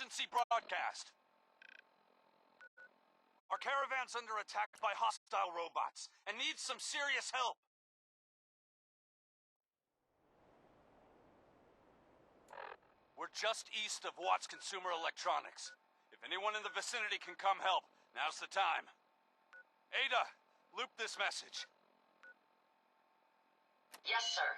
emergency broadcast. Our caravan's under attack by hostile robots and needs some serious help. We're just east of Watts Consumer Electronics. If anyone in the vicinity can come help, now's the time. Ada, loop this message. Yes, sir.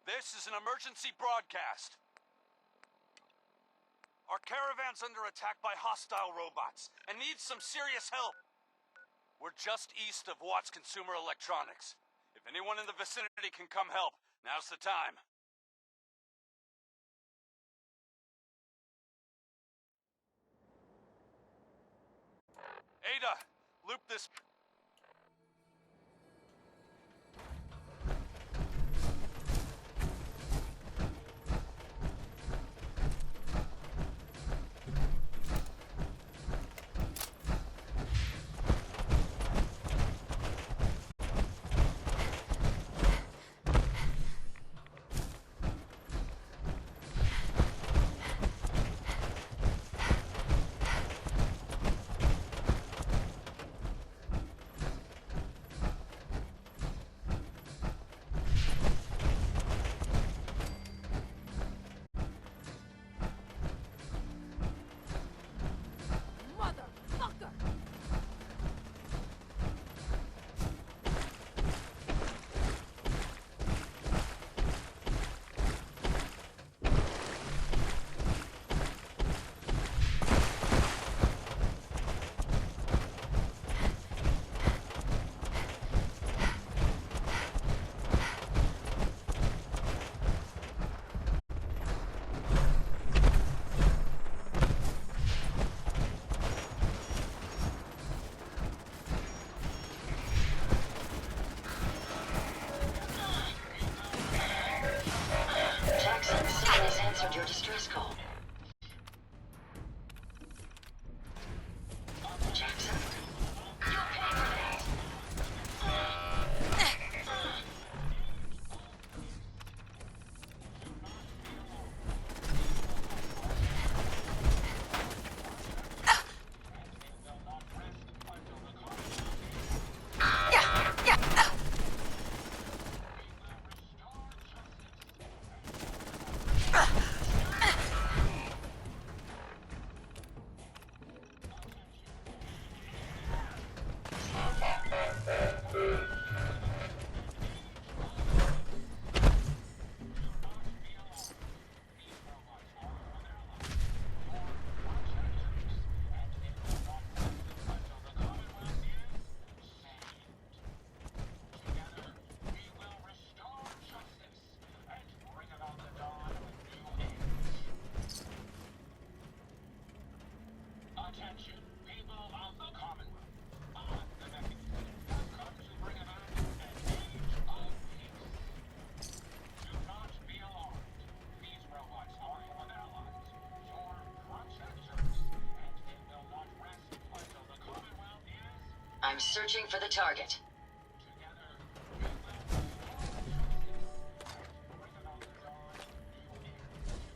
This is an emergency broadcast. Our caravan's under attack by hostile robots and needs some serious help. We're just east of Watts Consumer Electronics. If anyone in the vicinity can come help, now's the time. Ada, loop this... Answered your distress call. Jackson, you'll pay for that. Attention, people of the Commonwealth. The Mechanists have come to bring about an age of peace. Do not be alarmed. These robots are your allies, your protectors, and they will not rest until the Commonwealth is... I'm searching for the target. Together, we will restore justice and bring about the dawn of new age.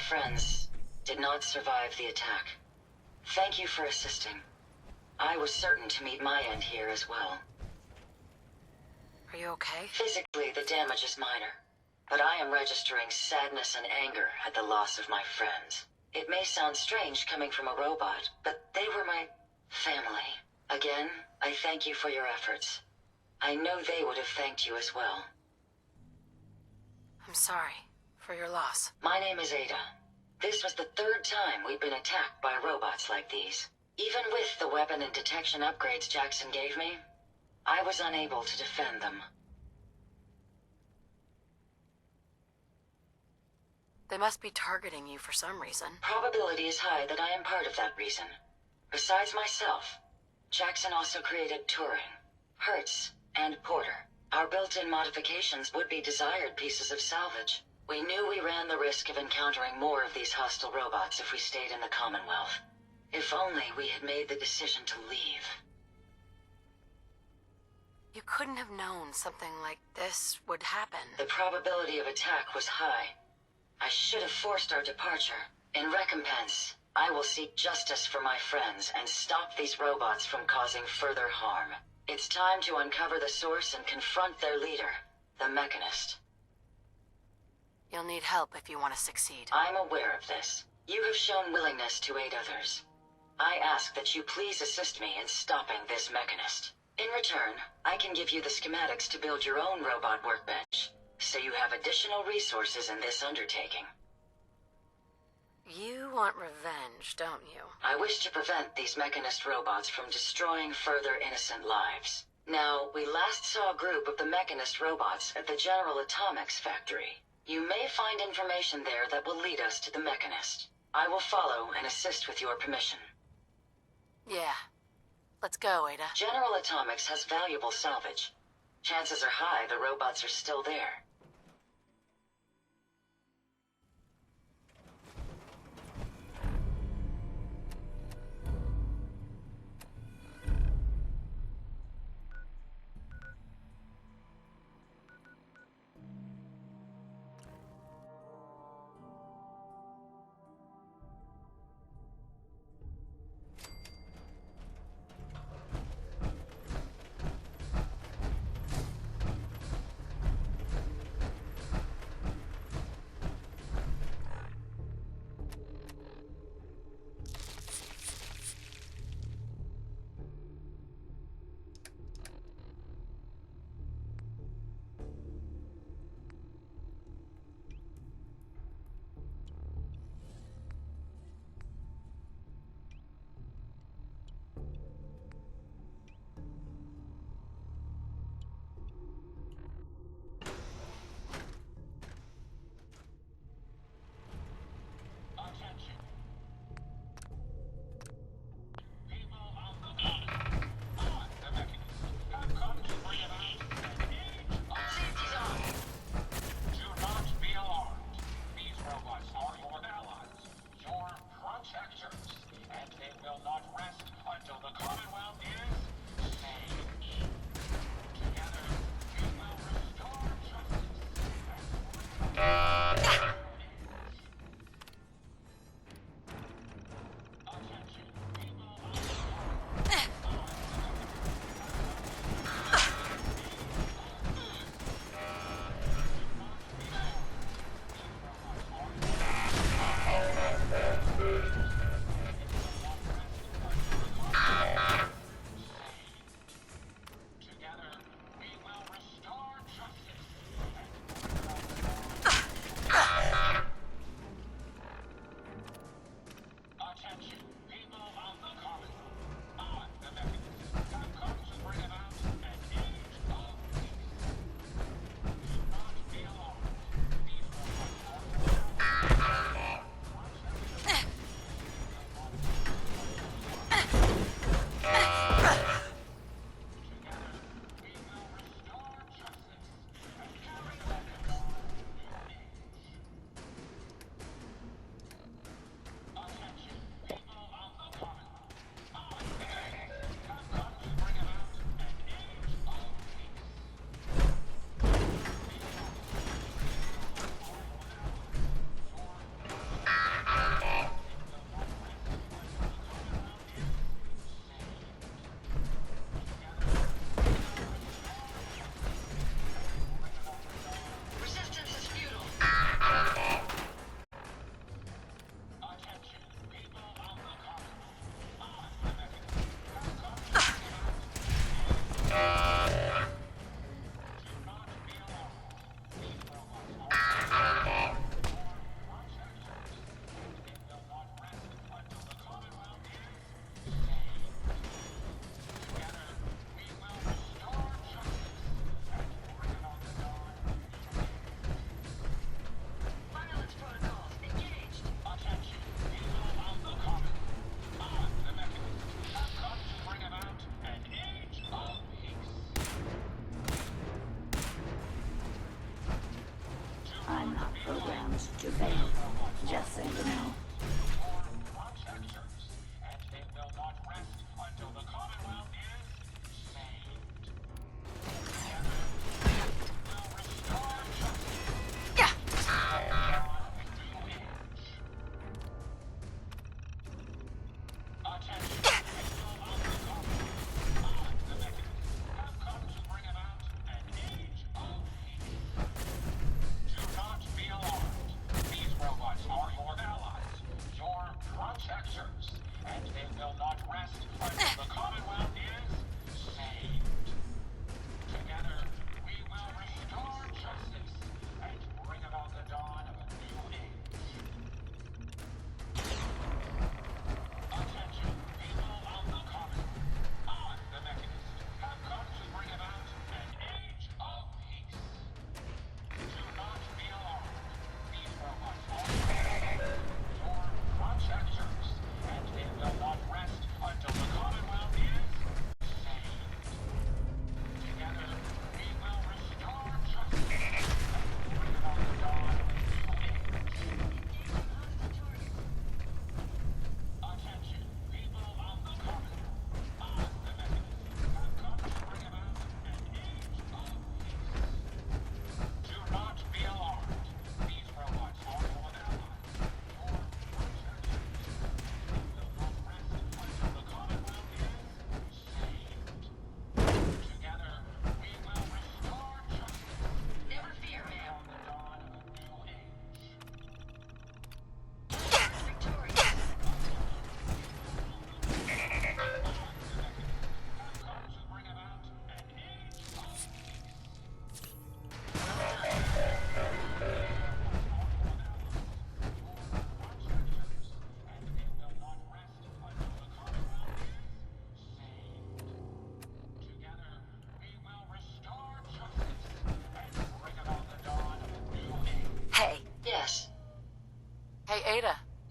friends did not survive the attack. Thank you for assisting. I was certain to meet my end here as well. Are you okay? Physically, the damage is minor, but I am registering sadness and anger at the loss of my friends. It may sound strange coming from a robot, but they were my family. Again, I thank you for your efforts. I know they would have thanked you as well. I'm sorry for your loss. My name is Ada. This was the third time we've been attacked by robots like these. Even with the weapon and detection upgrades Jackson gave me, I was unable to defend them. They must be targeting you for some reason. Probability is high that I am part of that reason. Besides myself, Jackson also created Turing, Hertz, and Porter. Our built-in modifications would be desired pieces of salvage. We knew we ran the risk of encountering more of these hostile robots if we stayed in the Commonwealth. If only we had made the decision to leave. You couldn't have known something like this would happen. The probability of attack was high. I should have forced our departure. In recompense, I will seek justice for my friends and stop these robots from causing further harm. It's time to uncover the source and confront their leader, the Mechanist. You'll need help if you want to succeed. I'm aware of this. You have shown willingness to aid others. I ask that you please assist me in stopping this Mechanist. In return, I can give you the schematics to build your own robot workbench, so you have additional resources in this undertaking. You want revenge, don't you? I wish to prevent these Mechanist robots from destroying further innocent lives. Now, we last saw a group of the Mechanist robots at the General Atomics factory. You may find information there that will lead us to the Mechanist. I will follow and assist with your permission. Yeah. Let's go, Ada. General Atomics has valuable salvage. Chances are high the robots are still there.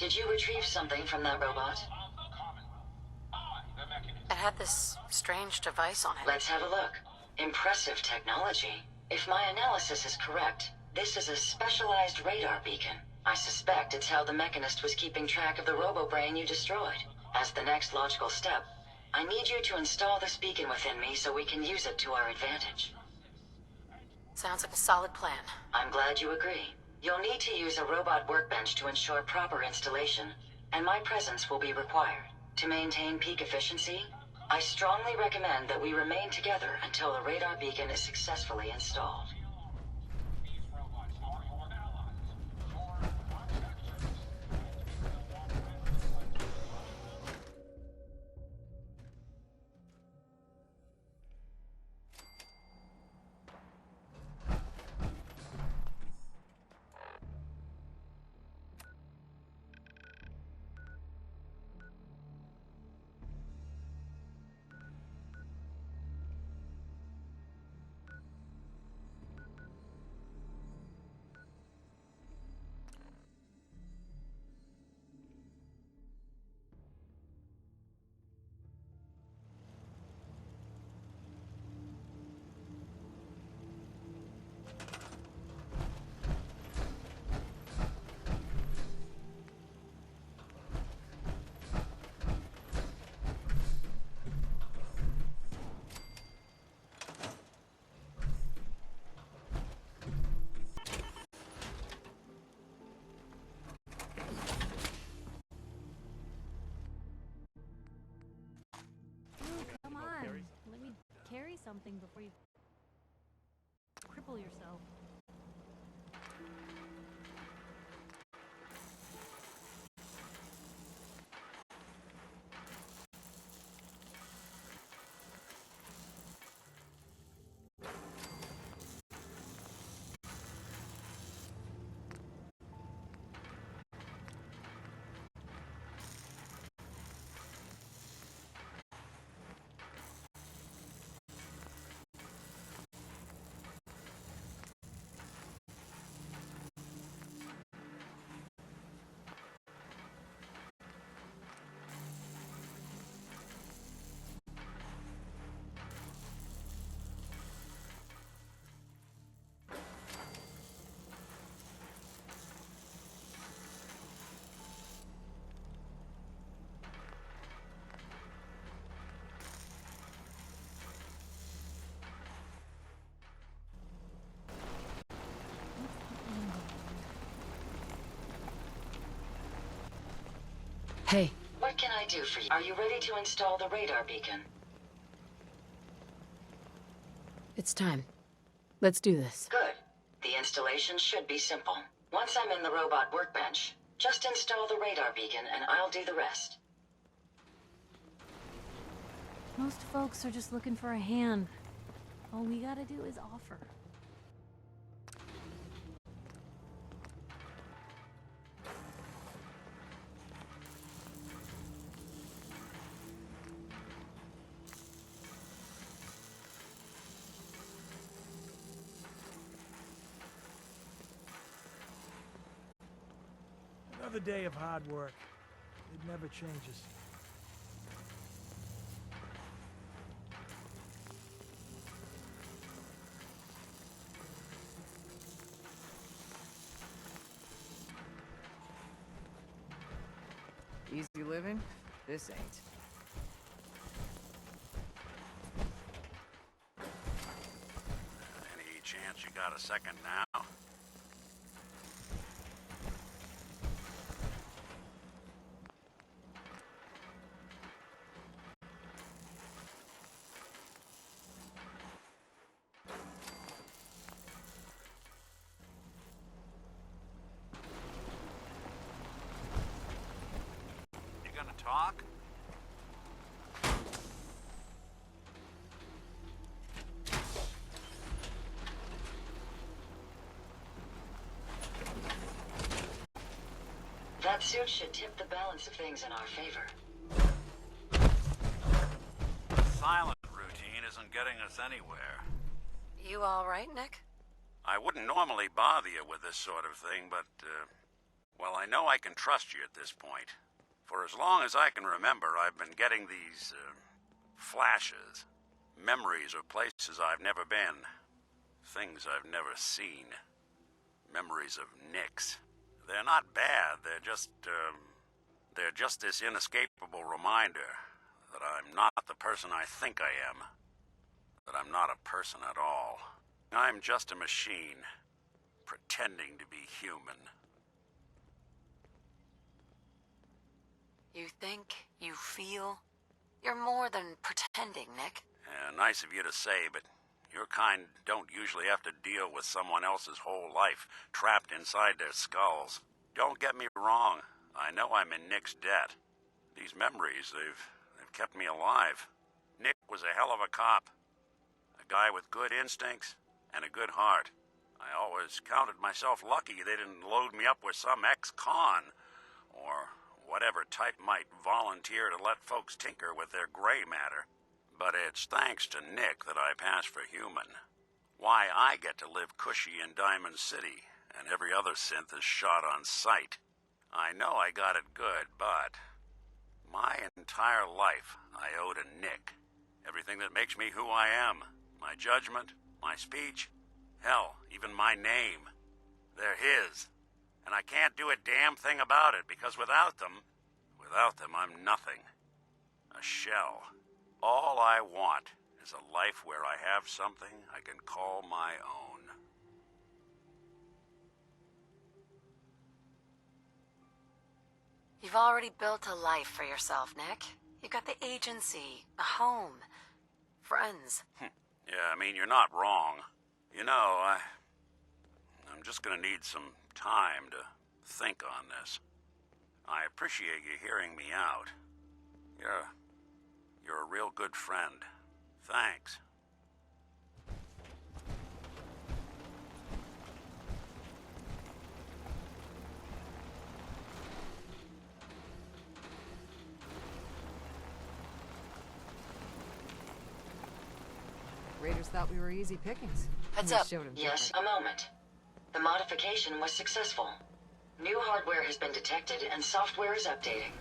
Did you retrieve something from that robot? Of the Commonwealth. I, the Mechanist. It had this strange device on it. Let's have a look. Impressive technology. If my analysis is correct, this is a specialized radar beacon. I suspect it's how the Mechanist was keeping track of the robobrain you destroyed. As the next logical step, I need you to install this beacon within me so we can use it to our advantage. Sounds like a solid plan. I'm glad you agree. You'll need to use a robot workbench to ensure proper installation, and my presence will be required. To maintain peak efficiency, I strongly recommend that we remain together until the radar beacon is successfully installed. These robots are your allies. Your protectors. Come on, let me carry something before you cripple yourself. Hey, What can I do for you? Are you ready to install the radar beacon? it's time. Let's do this. Good. The installation should be simple. Once I'm in the robot workbench, just install the radar beacon and I'll do the rest. Most folks are just looking for a hand. All we gotta do is offer. Another day of hard work. It never changes. Easy living? This ain't. Any chance you got a second now? You gonna talk? That suit should tip the balance of things in our favor. Silent routine isn't getting us anywhere. You all right, Nick? I wouldn't normally bother you with this sort of thing, but Well, I know I can trust you at this point. For as long as I can remember, I've been getting these, flashes. Memories of places I've never been. Things I've never seen. Memories of Nicks. They're not bad, they're just this inescapable reminder that I'm not the person I think I am. That I'm not a person at all. I'm just a machine, pretending to be human. You think, you feel, you're more than pretending, Nick. Nice of you to say, but your kind don't usually have to deal with someone else's whole life trapped inside their skulls. Don't get me wrong, I know I'm in Nick's debt. These memories, they've kept me alive. Nick was a hell of a cop. A guy with good instincts and a good heart. I always counted myself lucky they didn't load me up with some ex-con, or whatever type might volunteer to let folks tinker with their gray matter. But it's thanks to Nick that I pass for human. Why I get to live cushy in Diamond City, and every other synth is shot on sight. I know I got it good, but my entire life I owe to Nick. Everything that makes me who I am. My judgment, my speech, hell, even my name. They're his. And I can't do a damn thing about it, because without them, I'm nothing. A shell. All I want is a life where I have something I can call my own. You've already built a life for yourself, Nick. You got the agency, a home, friends. Yeah, I mean, you're not wrong. You know, I'm just gonna need some time to think on this. I appreciate you hearing me out. You're a real good friend. Thanks. Raiders thought we were easy pickings. Heads We up. showed 'em Yes, different. a moment. The modification was successful. New hardware has been detected and software is updating.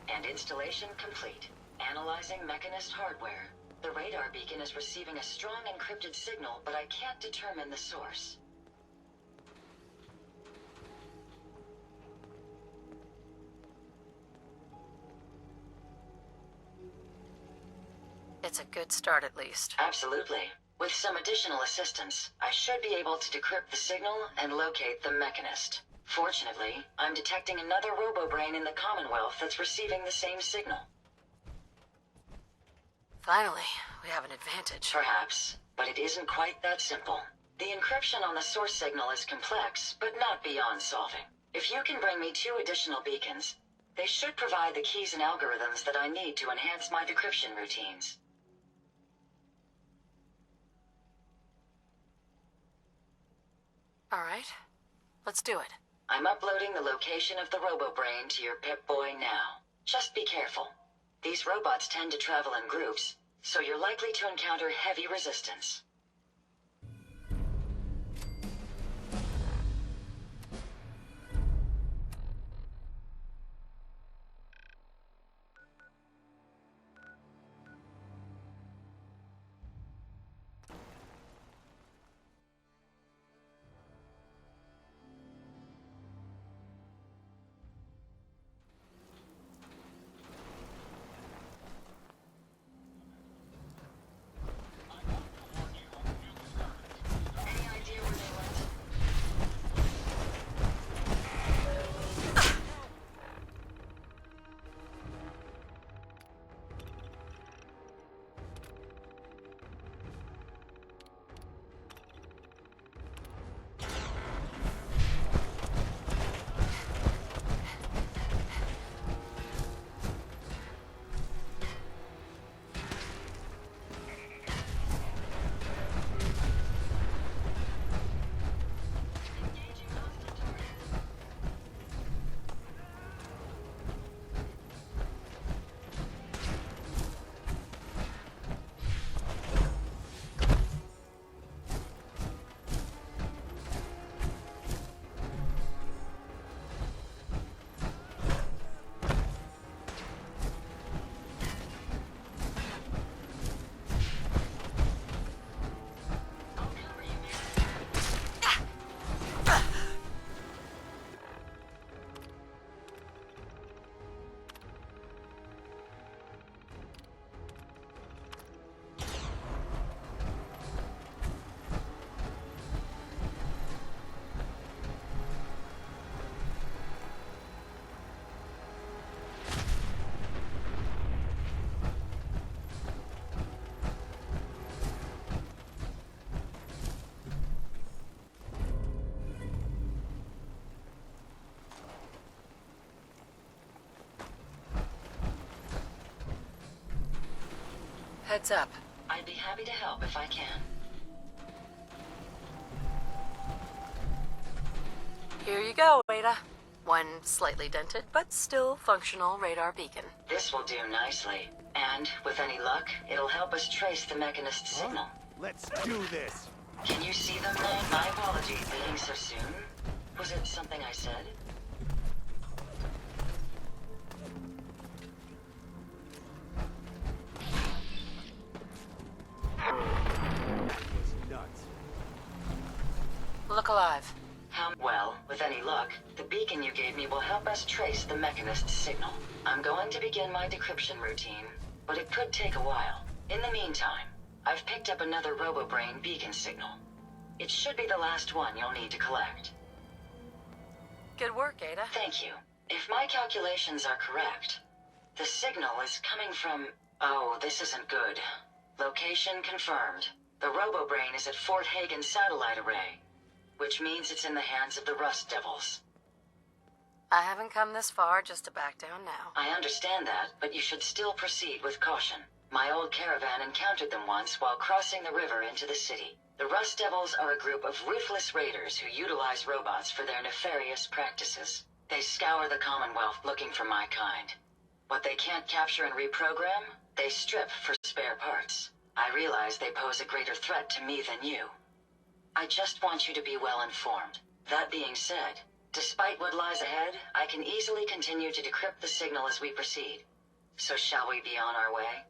And installation complete. Analyzing Mechanist hardware. The radar beacon is receiving a strong encrypted signal, but I can't determine the source. It's a good start, at least. Absolutely. With some additional assistance, I should be able to decrypt the signal and locate the Mechanist. Fortunately, I'm detecting another robobrain in the Commonwealth that's receiving the same signal. Finally, we have an advantage. Perhaps, but it isn't quite that simple. The encryption on the source signal is complex, but not beyond solving. If you can bring me 2 additional beacons, they should provide the keys and algorithms that I need to enhance my decryption routines. All right, let's do it. I'm uploading the location of the robobrain to your Pip-Boy now. Just be careful. These robots tend to travel in groups, so you're likely to encounter heavy resistance. I want to warn you Heads up. I'd be happy to help if I can. Here you go, Ada. One slightly dented, but still functional radar beacon. This will do nicely. And, with any luck, it'll help us trace the Mechanist signal. Let's do this! Can you see them now? My apologies, leaving so soon. Was it something I said? Was nuts. Look alive. Well, with any luck, the beacon you gave me will help us trace the Mechanist signal. I'm going to begin my decryption routine, but it could take a while. In the meantime, I've picked up another robobrain beacon signal. It should be the last one you'll need to collect. Good work, Ada. Thank you. If my calculations are correct, the signal is coming from... Oh, this isn't good. Location confirmed. The robobrain is at Fort Hagen Satellite Array, which means it's in the hands of the Rust Devils. I haven't come this far just to back down now. I understand that, but you should still proceed with caution. My old caravan encountered them once while crossing the river into the city. The Rust Devils are a group of ruthless raiders who utilize robots for their nefarious practices. They scour the Commonwealth looking for my kind. What they can't capture and reprogram, they strip for spare parts. I realize they pose a greater threat to me than you. I just want you to be well informed. That being said, despite what lies ahead, I can easily continue to decrypt the signal as we proceed. So shall we be on our way?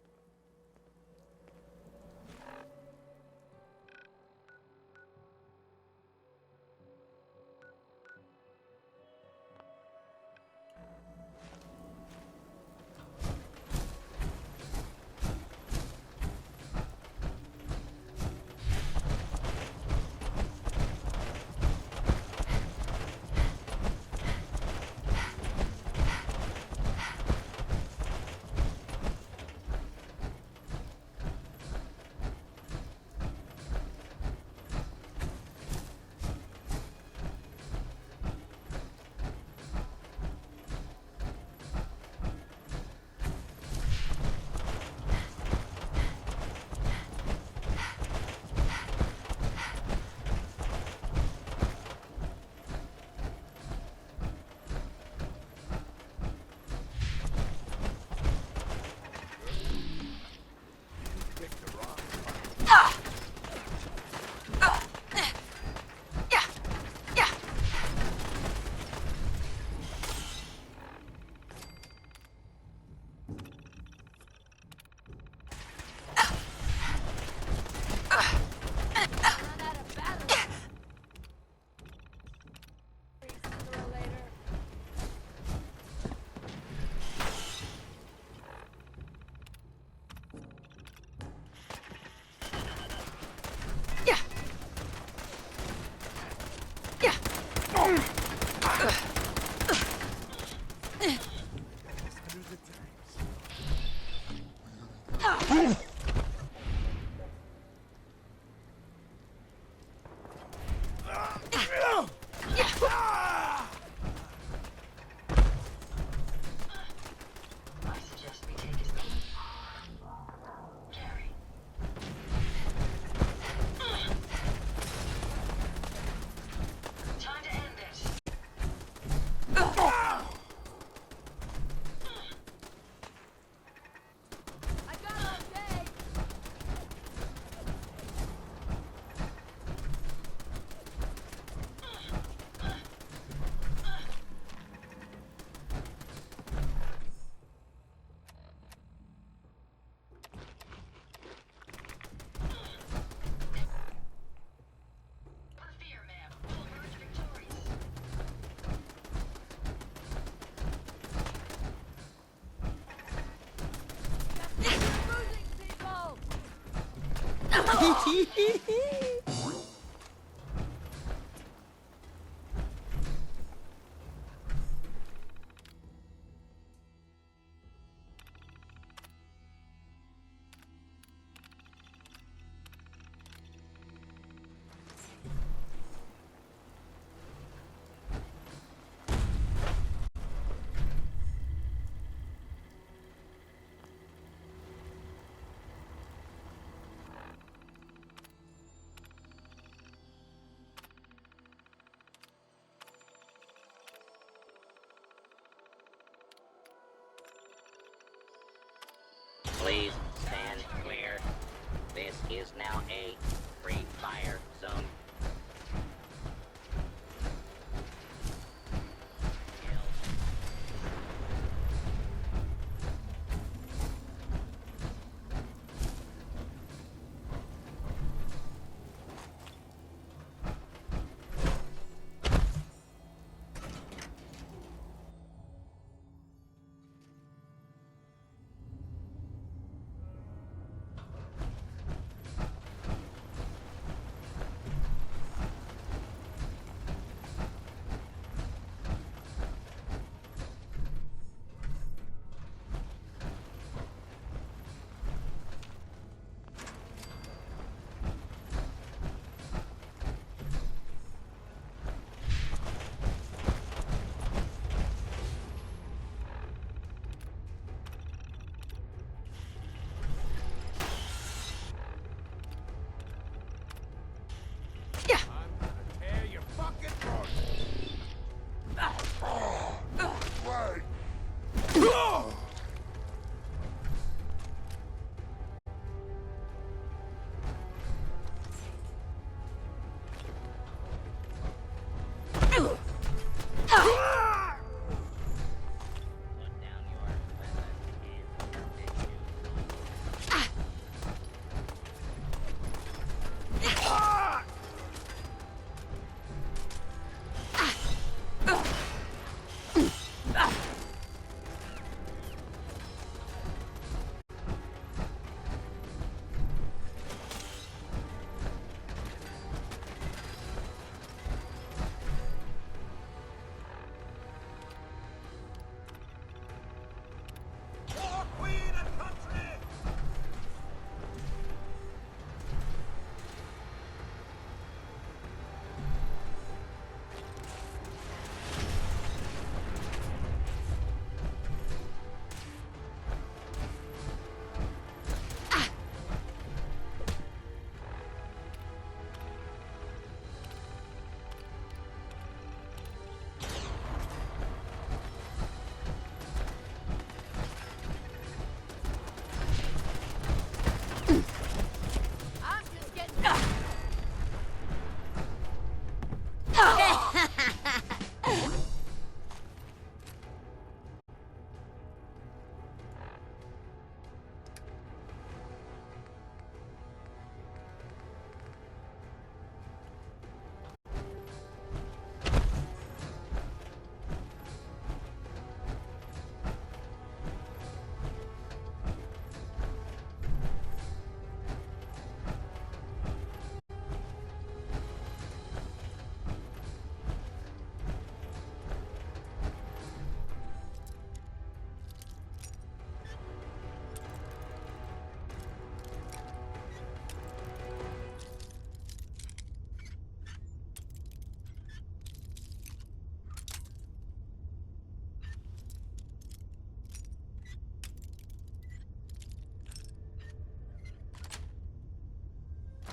now a free fire zone.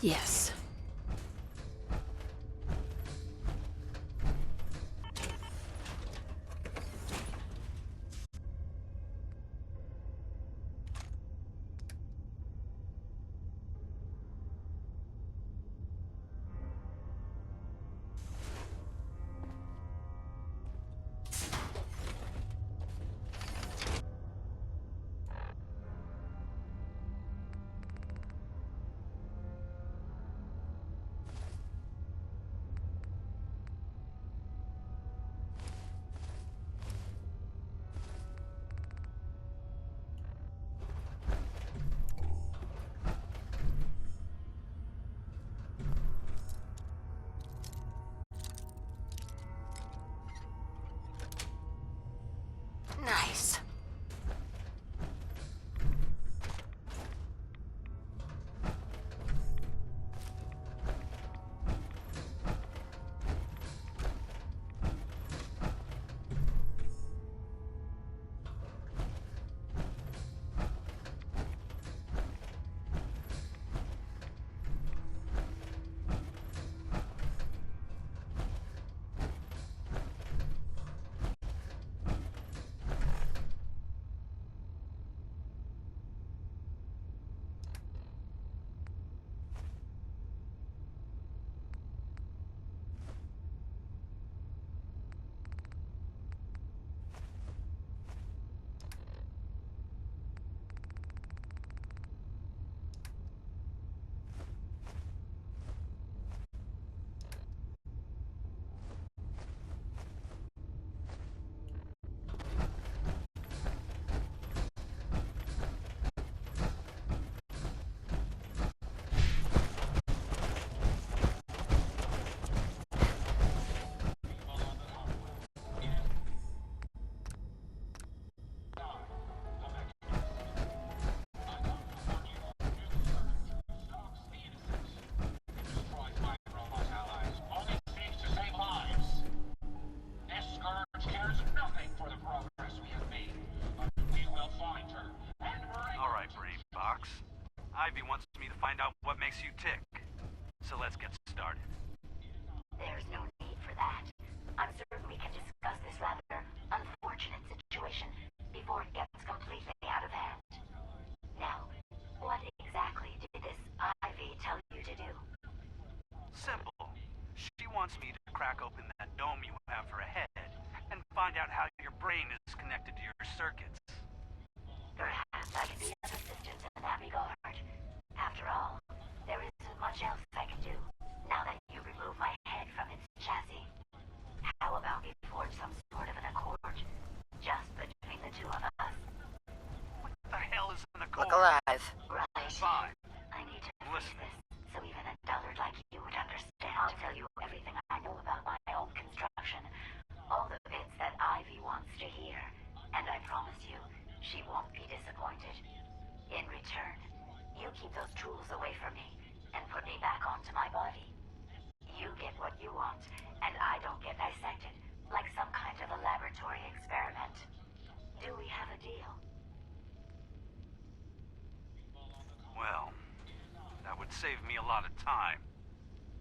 Yes. makes you tick. So let's get started. There's no need for that. I'm certain we can discuss this rather unfortunate situation before it gets completely out of hand. Now, what exactly did this Ivy tell you to do? Simple. She wants me to crack open that dome you have for a head and find out how your brain is connected to your circuits. Perhaps I can be of assistance in that regard. After all, there isn't much else I can do now that you remove my head from its chassis. How about we forge some sort of an accord, just between the two of us? What the hell is an accord? Look alive. Right. Fine. I need to Listen. fix this, so even a dullard like you would understand. I'll tell you everything I know about my own construction, all the bits that Ivy wants to hear, and I promise you, she won't be disappointed. In return, you keep those tools away from me, and put me back onto my body. You get what you want, and I don't get dissected, like some kind of a laboratory experiment. Do we have a deal? Well, that would save me a lot of time.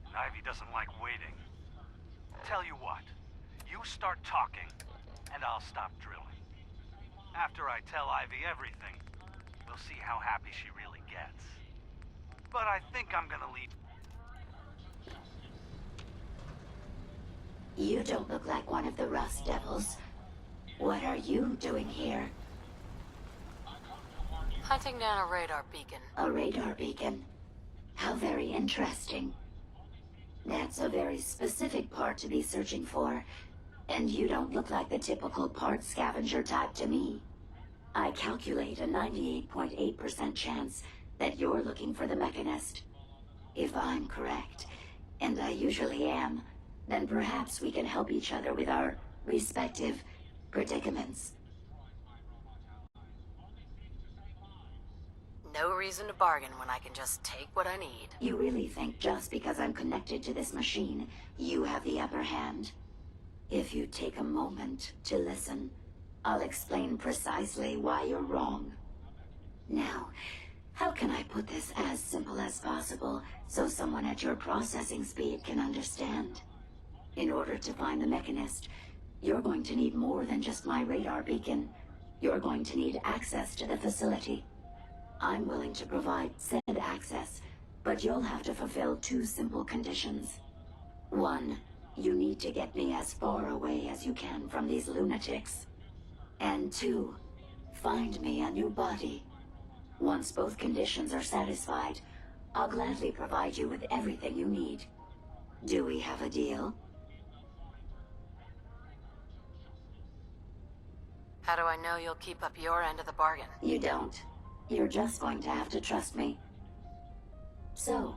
And Ivy doesn't like waiting. Tell you what, you start talking, and I'll stop drilling. After I tell Ivy everything, we'll see how happy she really gets. But I think I'm gonna leave. You don't look like one of the Rust Devils. What are you doing here? Hunting down a radar beacon. A radar beacon? How very interesting. That's a very specific part to be searching for, and you don't look like the typical part scavenger type to me. I calculate a 98.8% chance that you're looking for the Mechanist. If I'm correct, and I usually am, then perhaps we can help each other with our respective predicaments. No reason to bargain when I can just take what I need. You really think just because I'm connected to this machine, you have the upper hand? If you take a moment to listen, I'll explain precisely why you're wrong. Now, how can I put this as simple as possible so someone at your processing speed can understand? In order to find the Mechanist, you're going to need more than just my radar beacon. You're going to need access to the facility. I'm willing to provide said access, but you'll have to fulfill two simple conditions. One, you need to get me as far away as you can from these lunatics. And two, find me a new body. Once both conditions are satisfied, I'll gladly provide you with everything you need. Do we have a deal? How do I know you'll keep up your end of the bargain? You don't. You're just going to have to trust me. So,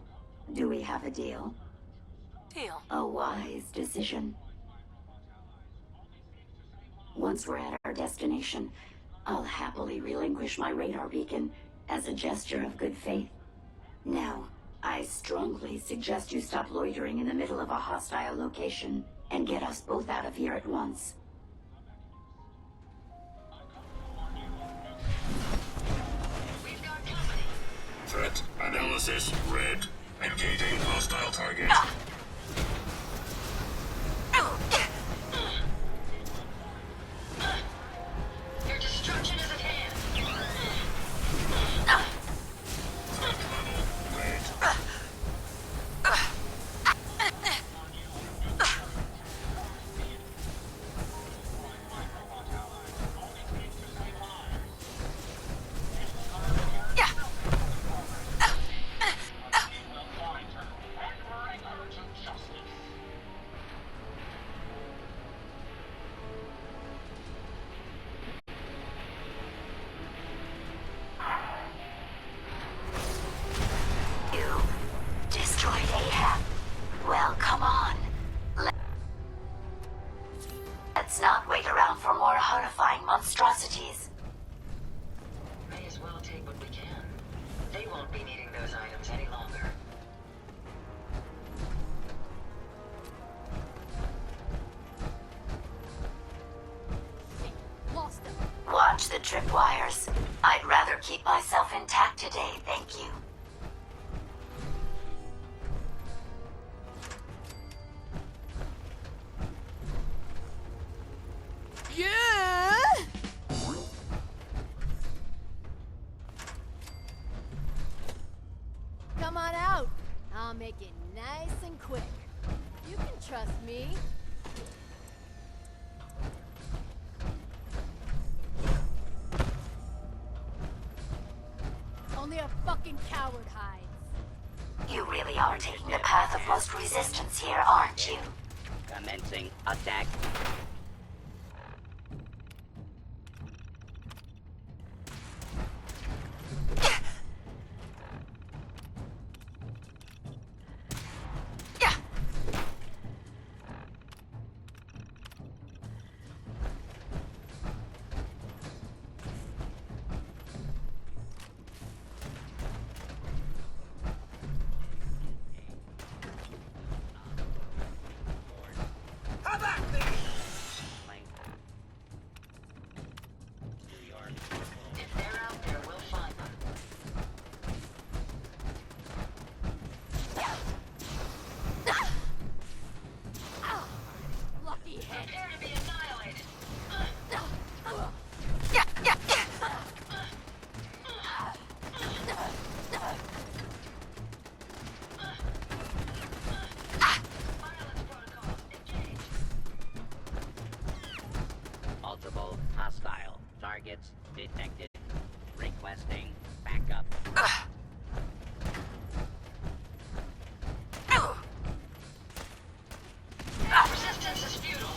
do we have a deal? Deal. A wise decision. Once we're at our destination, I'll happily relinquish my radar beacon as a gesture of good faith. Now, I strongly suggest you stop loitering in the middle of a hostile location and get us both out of here at once. Threat analysis red. Engaging hostile target. Your destruction is at hand. Red. You destroyed Ahab. Well, come on. Let's not wait around for more horrifying monstrosities. May as well take what we can. They won't be needing those items any longer. Lost them. Watch the tripwires. I'd rather keep myself intact today, thank you. trust me. Only a fucking coward hides. You really are taking the path of most resistance here, aren't you? Commencing attack. If they're out there, we'll find them. Lucky head. Prepare to be annihilated. Violence protocols engaged. Multiple hostile targets detected. Requesting backup. Resistance is futile.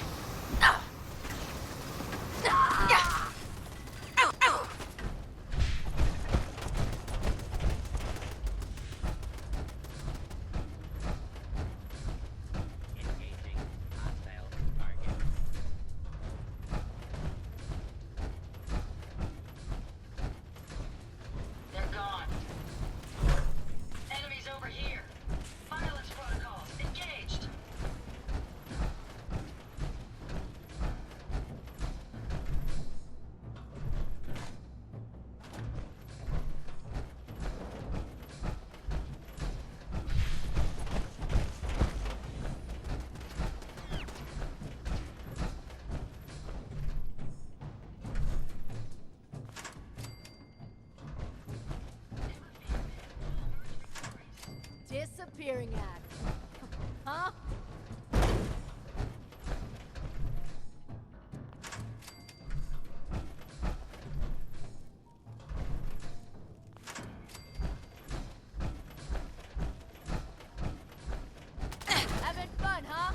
Engaging hostile target. They're gone. Enemies over here. Violence protocols engaged. Disappearing act. Huh? Having fun, huh?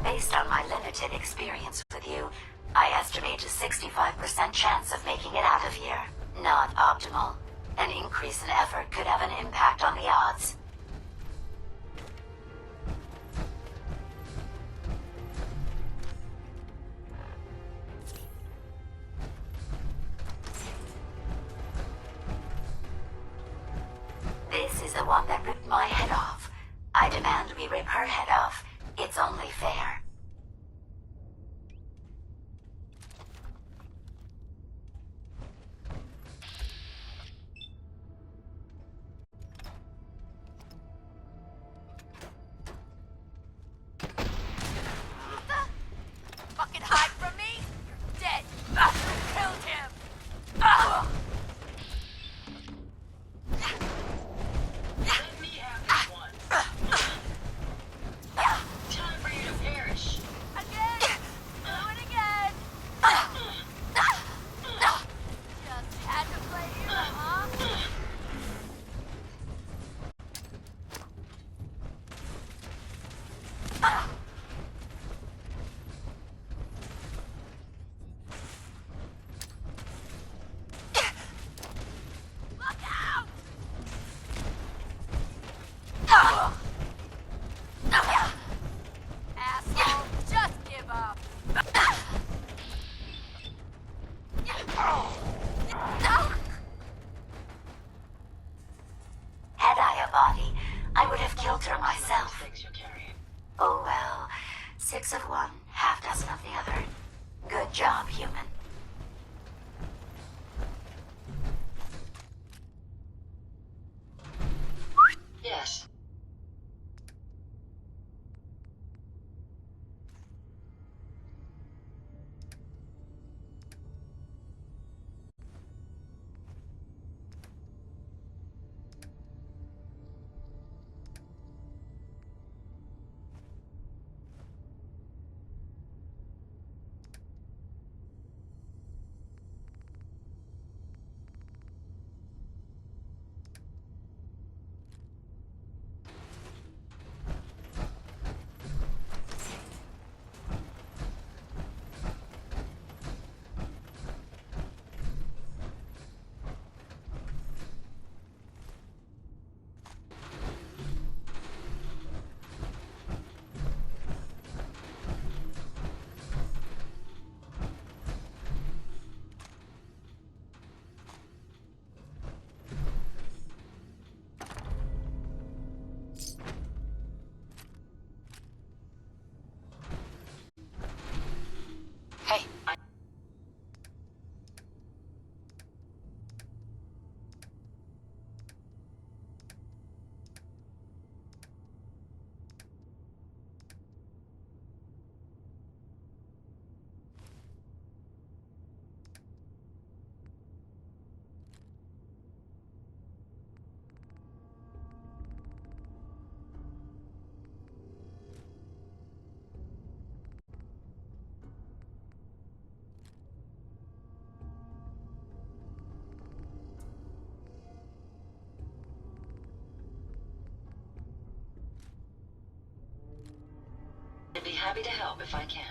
Based on my limited experience with you, I estimate a 65% chance of making it out of here. Not optimal. An increase in effort could have an impact on the odds. This is the one that ripped my head off. I demand we rip her head off. It's only fair. Fucking hide from me? You're dead. Killed him. Let me have this one. of one, half dozen of the other. Good job, human. Yes. Hey, I'd be happy to help if I can.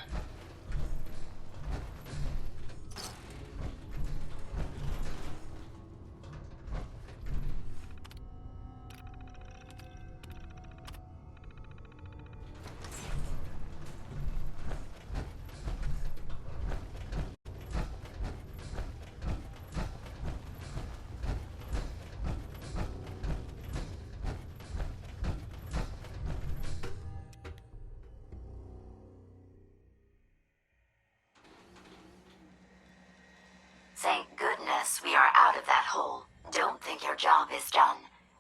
Thank goodness we are out of that hole. Don't think your job is done.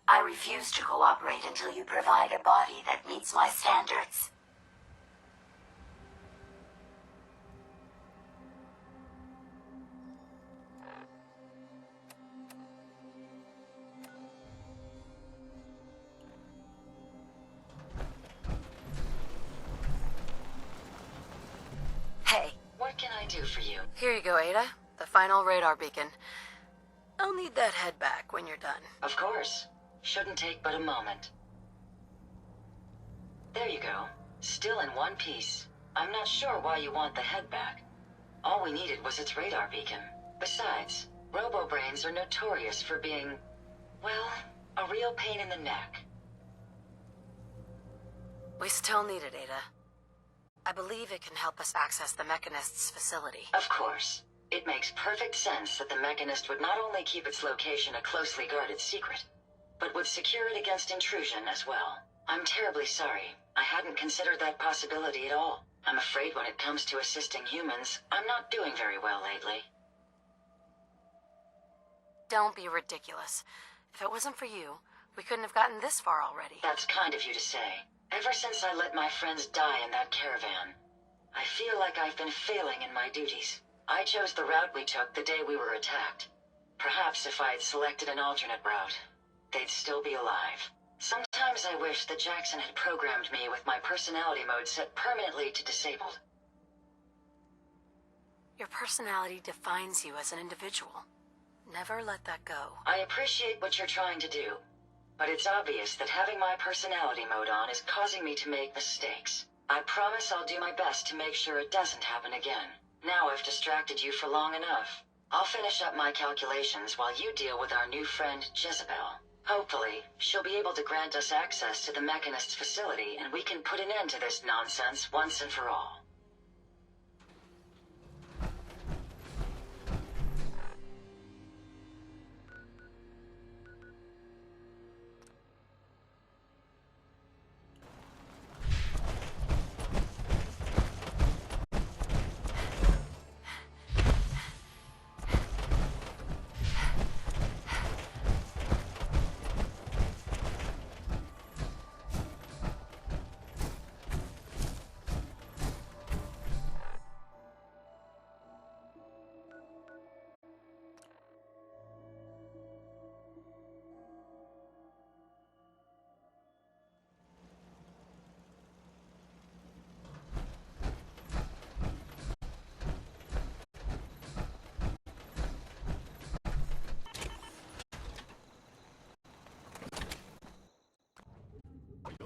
I refuse to cooperate until you provide a body that meets my standards. hey, What can I do for you? here you go, Ada. The final radar beacon. I'll need that head back when you're done. Of course. Shouldn't take but a moment. There you go. Still in one piece. I'm not sure why you want the head back. All we needed was its radar beacon. Besides, robobrains are notorious for being, well, a real pain in the neck. We still need it, Ada. I believe it can help us access the Mechanist's facility. Of course. It makes perfect sense that the Mechanist would not only keep its location a closely guarded secret, but would secure it against intrusion as well. I'm terribly sorry. I hadn't considered that possibility at all. I'm afraid when it comes to assisting humans, I'm not doing very well lately. Don't be ridiculous. If it wasn't for you, we couldn't have gotten this far already. That's kind of you to say. Ever since I let my friends die in that caravan, I feel like I've been failing in my duties. I chose the route we took the day we were attacked. Perhaps if I had selected an alternate route, they'd still be alive. Sometimes I wish that Jackson had programmed me with my personality mode set permanently to disabled. Your personality defines you as an individual. Never let that go. I appreciate what you're trying to do, but it's obvious that having my personality mode on is causing me to make mistakes. I promise I'll do my best to make sure it doesn't happen again. Now I've distracted you for long enough. I'll finish up my calculations while you deal with our new friend, Jezebel. Hopefully, she'll be able to grant us access to the Mechanist's facility and we can put an end to this nonsense once and for all.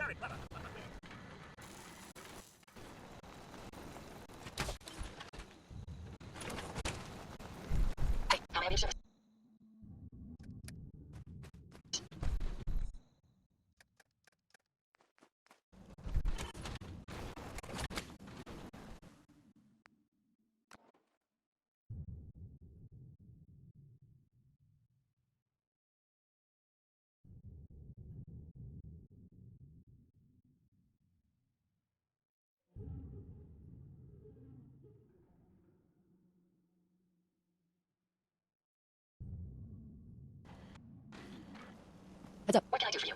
very clever. Hey, how may I be of service? Heads up. What can I do for you?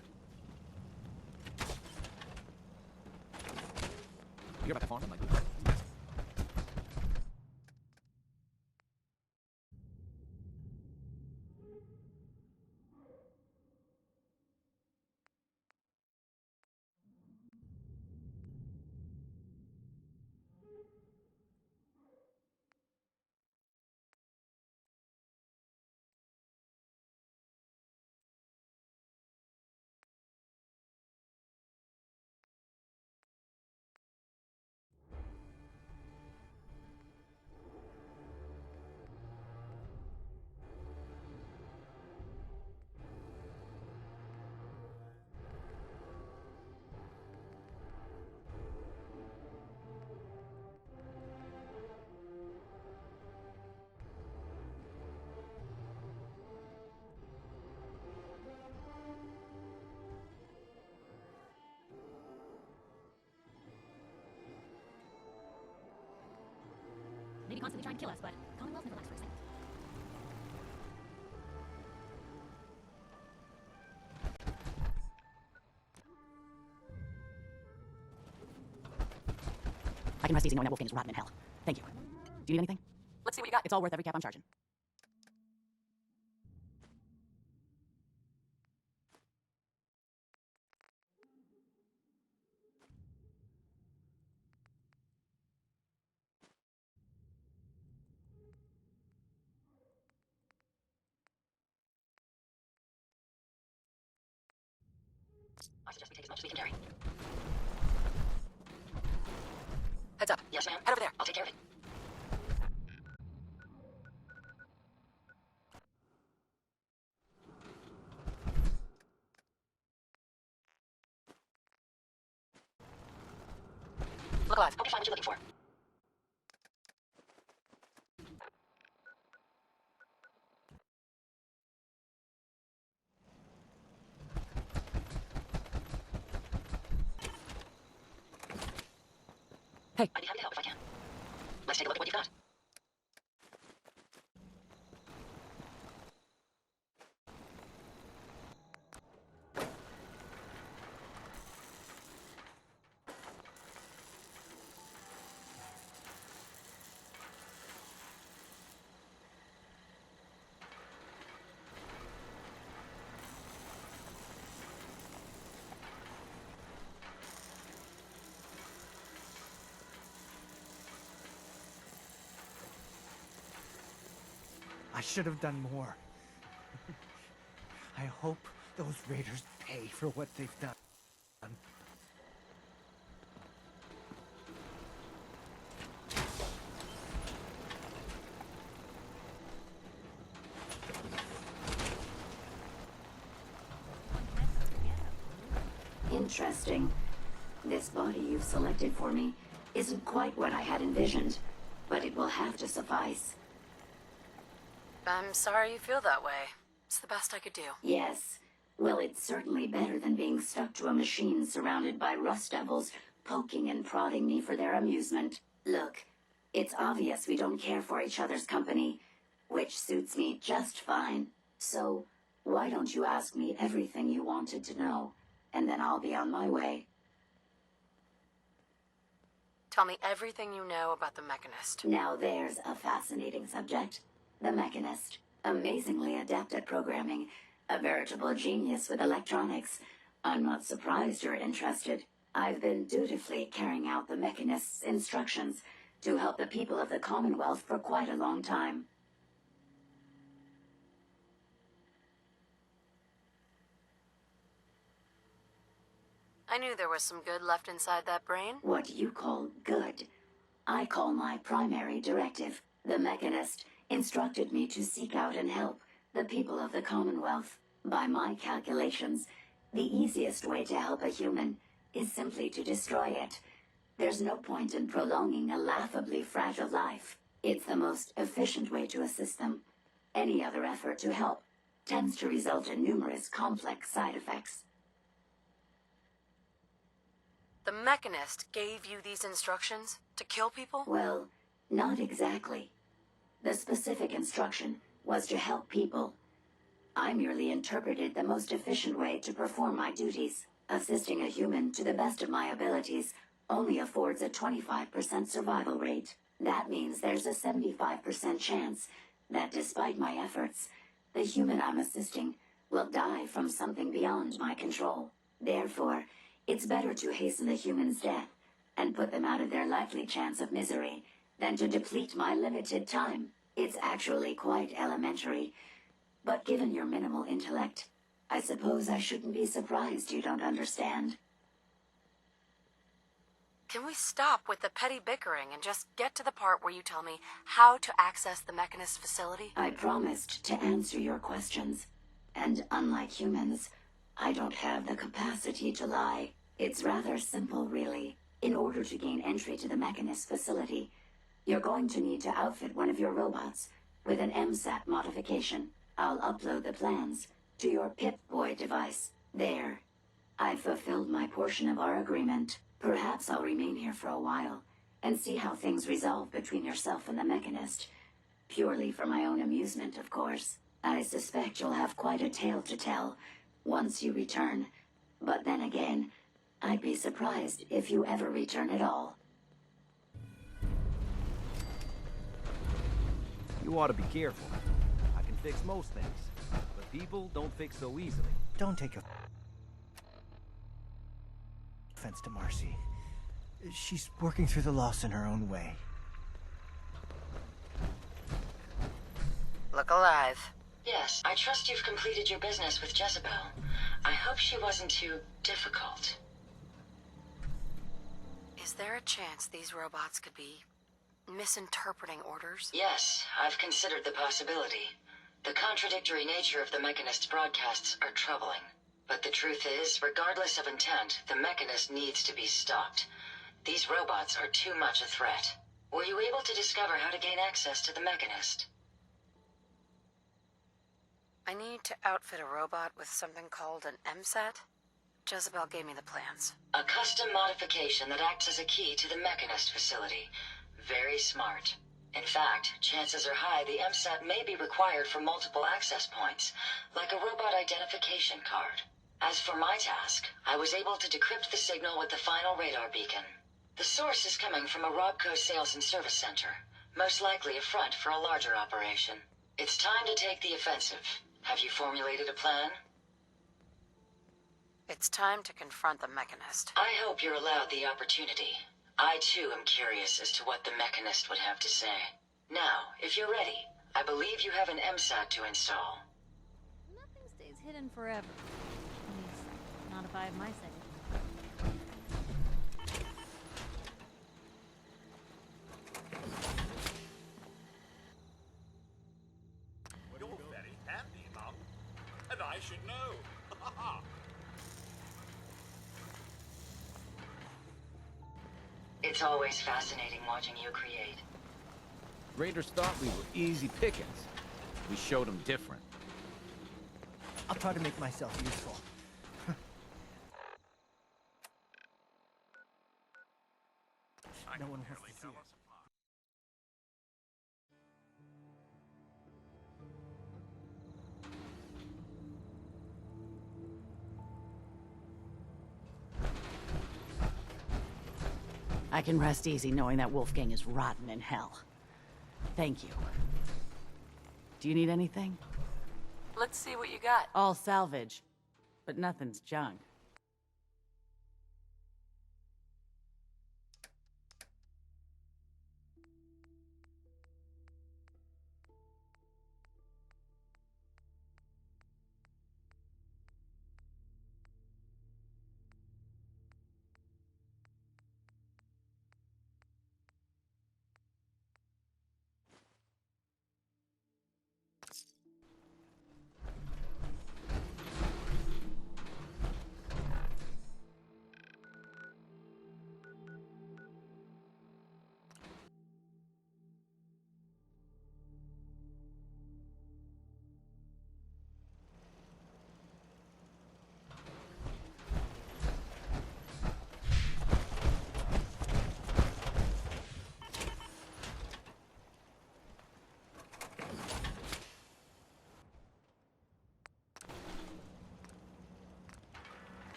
You hear about that farm? I'm like, Maybe constantly trying to kill us, but Commonwealth never lacks for excitement. I can rest easy knowing that Wolfgang is rotten in hell. Thank you. Do you need anything? Let's see what you got. It's all worth every cap I'm charging. I suggest we take as much as we can carry. Heads up. Yes, ma'am. Head over there. I'll take care of it. Look alive. Hope you find what you're looking for. Hey. I'd be happy to help if I can. Let's take a look at what you've got. I should have done more. I hope those raiders pay for what they've done. Interesting. This body you've selected for me isn't quite what I had envisioned, but it will have to suffice. I'm sorry you feel that way. It's the best I could do. Yes. Well, it's certainly better than being stuck to a machine surrounded by rust devils poking and prodding me for their amusement. Look, it's obvious we don't care for each other's company, which suits me just fine. So, why don't you ask me everything you wanted to know, and then I'll be on my way. Tell me everything you know about the Mechanist. Now there's a fascinating subject. The Mechanist. Amazingly adept at programming. A veritable genius with electronics. I'm not surprised you're interested. I've been dutifully carrying out the Mechanist's instructions to help the people of the Commonwealth for quite a long time. I knew there was some good left inside that brain. What you call good, I call my primary directive. The Mechanist instructed me to seek out and help the people of the Commonwealth. By my calculations, the easiest way to help a human is simply to destroy it. There's no point in prolonging a laughably fragile life. It's the most efficient way to assist them. Any other effort to help tends to result in numerous complex side effects. The Mechanist gave you these instructions to kill people? Well, not exactly. The specific instruction was to help people. I merely interpreted the most efficient way to perform my duties. Assisting a human to the best of my abilities only affords a 25% survival rate. That means there's a 75% chance that despite my efforts, the human I'm assisting will die from something beyond my control. Therefore, it's better to hasten the human's death and put them out of their likely chance of misery than to deplete my limited time. It's actually quite elementary, but given your minimal intellect, I suppose I shouldn't be surprised you don't understand. Can we stop with the petty bickering and just get to the part where you tell me how to access the Mechanist facility? I promised to answer your questions, and unlike humans, I don't have the capacity to lie. It's rather simple, really. In order to gain entry to the Mechanist facility, you're going to need to outfit one of your robots with an MSAT modification. I'll upload the plans to your Pip-Boy device. There. I've fulfilled my portion of our agreement. Perhaps I'll remain here for a while and see how things resolve between yourself and the Mechanist. Purely for my own amusement, of course. I suspect you'll have quite a tale to tell once you return. But then again, I'd be surprised if you ever return at all. You ought to be careful. I can fix most things, but people don't fix so easily. Don't take offense to Marcy. She's working through the loss in her own way. Look alive. Yes, I trust you've completed your business with Jezebel. I hope she wasn't too difficult. Is there a chance these robots could be misinterpreting orders? Yes, I've considered the possibility. The contradictory nature of the Mechanist's broadcasts are troubling. But the truth is, regardless of intent, the Mechanist needs to be stopped. These robots are too much a threat. Were you able to discover how to gain access to the Mechanist? I need to outfit a robot with something called an MSAT. Jezebel gave me the plans. A custom modification that acts as a key to the Mechanist facility. Very smart. In fact, chances are high the MSAT may be required for multiple access points, like a robot identification card. As for my task, I was able to decrypt the signal with the final radar beacon. The source is coming from a Robco sales and service center, most likely a front for a larger operation. It's time to take the offensive. Have you formulated a plan? It's time to confront the Mechanist. I hope you're allowed the opportunity. I too am curious as to what the Mechanist would have to say. Now, if you're ready, I believe you have an MSAT to install. Nothing stays hidden forever. At least, not if I have my say. You're very handy, Mum. And I should know. It's always fascinating watching you create. Raiders thought we were easy pickings. We showed them different. I'll try to make myself useful. No one wants to see it. I can rest easy knowing that Wolfgang is rotten in hell. Thank you. Do you need anything? Let's see what you got. All salvage, but nothing's junk.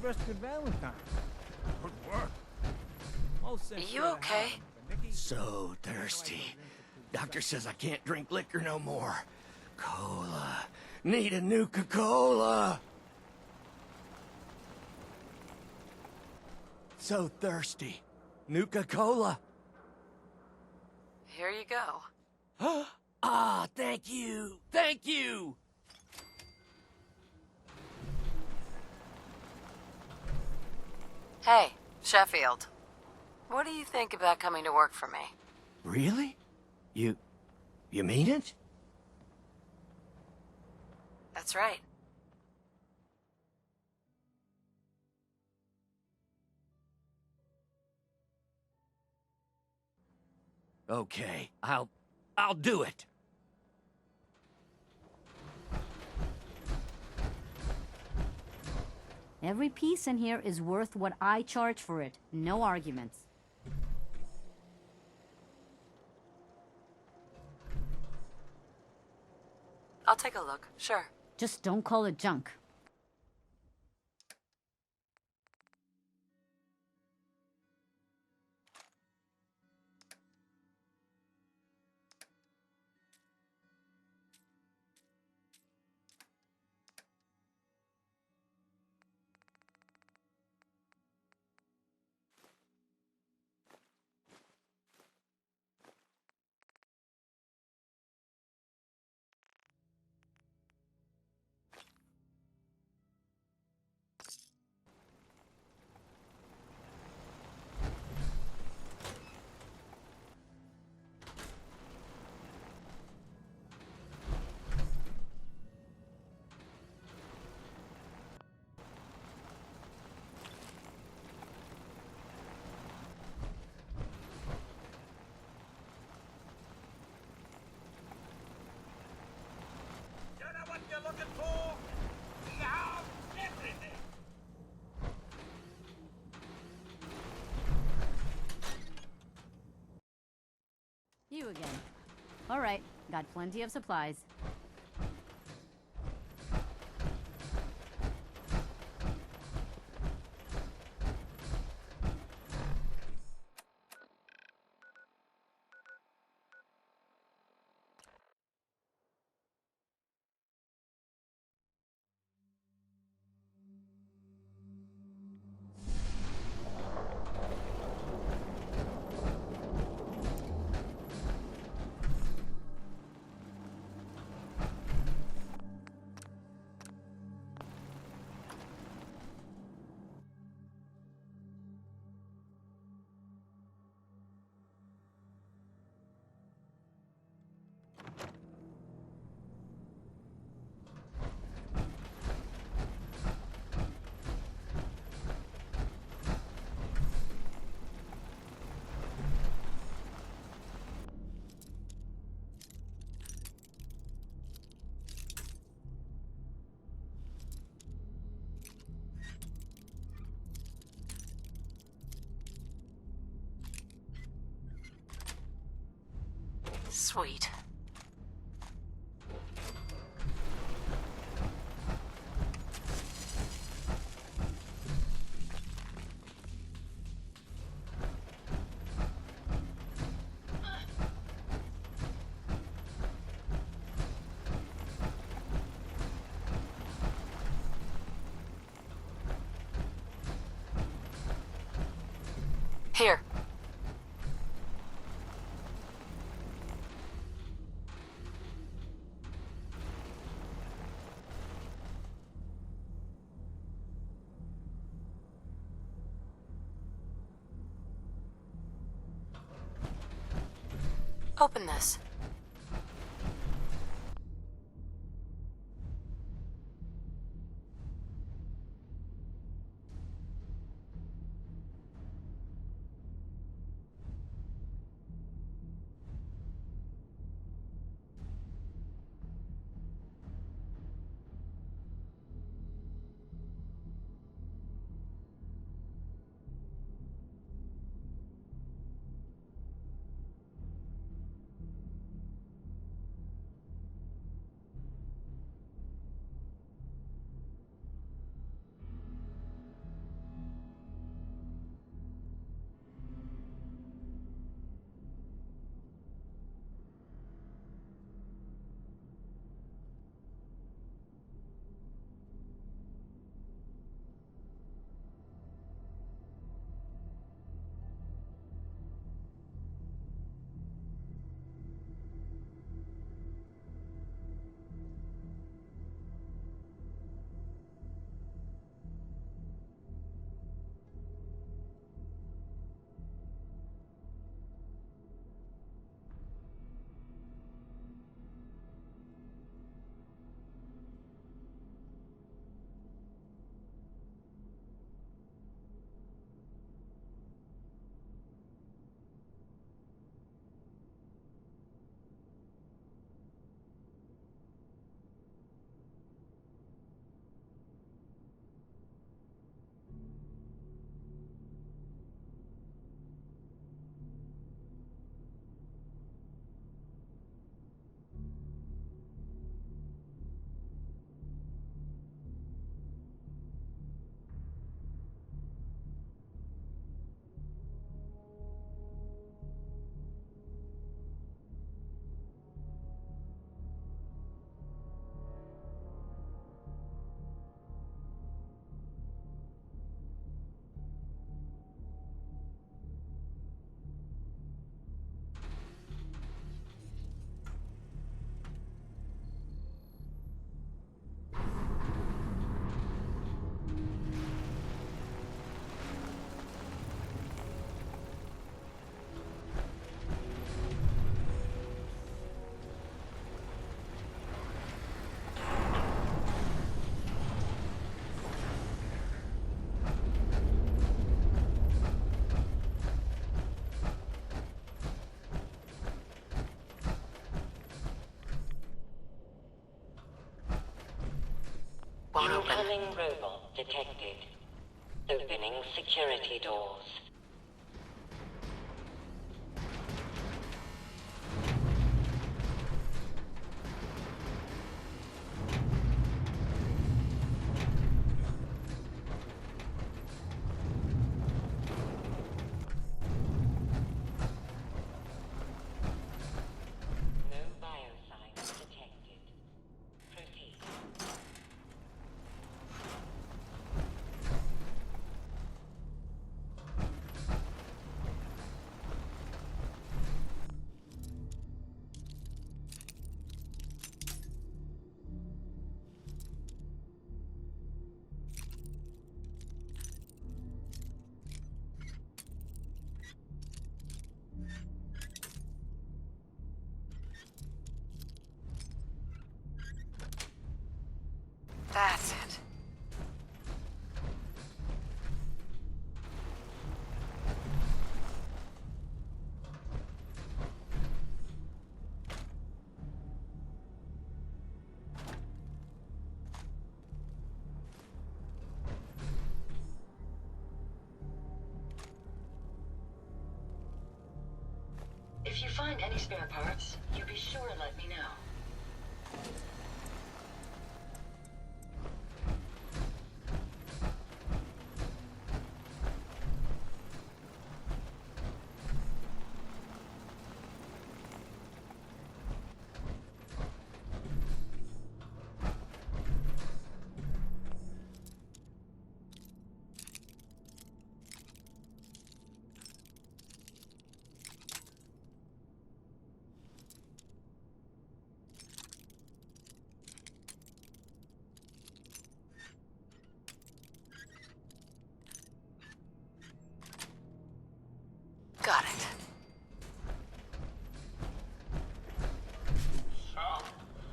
rest of your Valentine. Good work. Most since You you're okay? Ahab, but Nikki- So thirsty. Doctor says I can't drink liquor no more. Cola. Need a Nuka-Cola. So thirsty. Nuka-Cola. Here you go. Ah, thank you. Thank you. Hey, Sheffield. What do you think about coming to work for me? Really? You mean it? That's right. Okay, I'll do it. Every piece in here is worth what I charge for it. No arguments. I'll take a look, sure. Just don't call it junk. You know what you're looking for? We have everything. You again. All right, got plenty of supplies. Sweet. Here. Open this. Won't open. Incoming robot detected. Opening security doors. No biosigns detected. Proceed. That's it. If you find any spare parts, you be sure and let me know. Got it. So,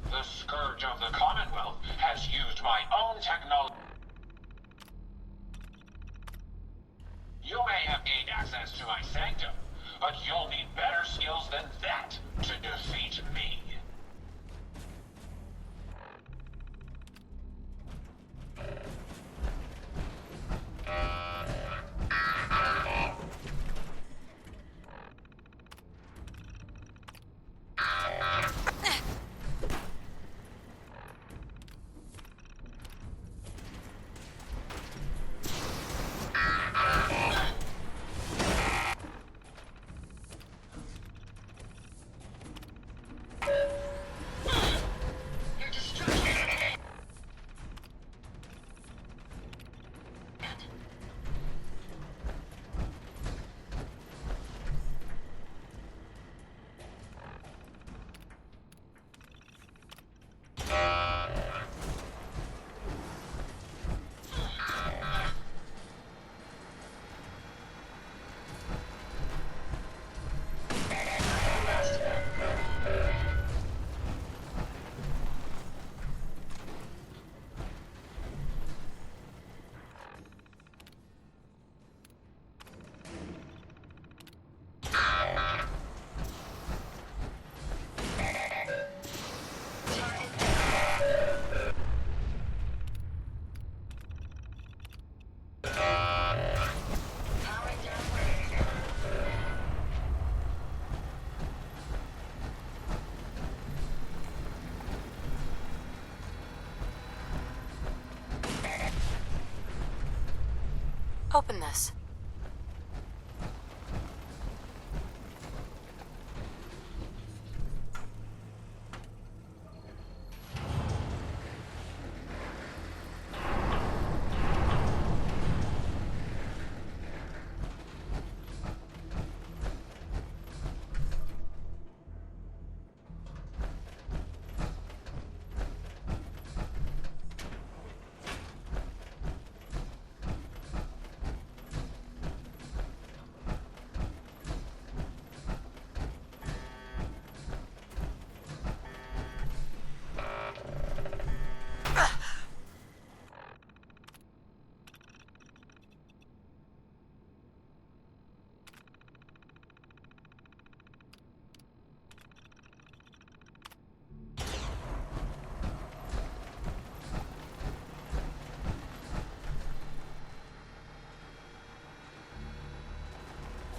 the Scourge of the Commonwealth has used my own technology. You may have gained access to my sanctum, but you'll need better skills than that to defeat me. Your destruction. Open this.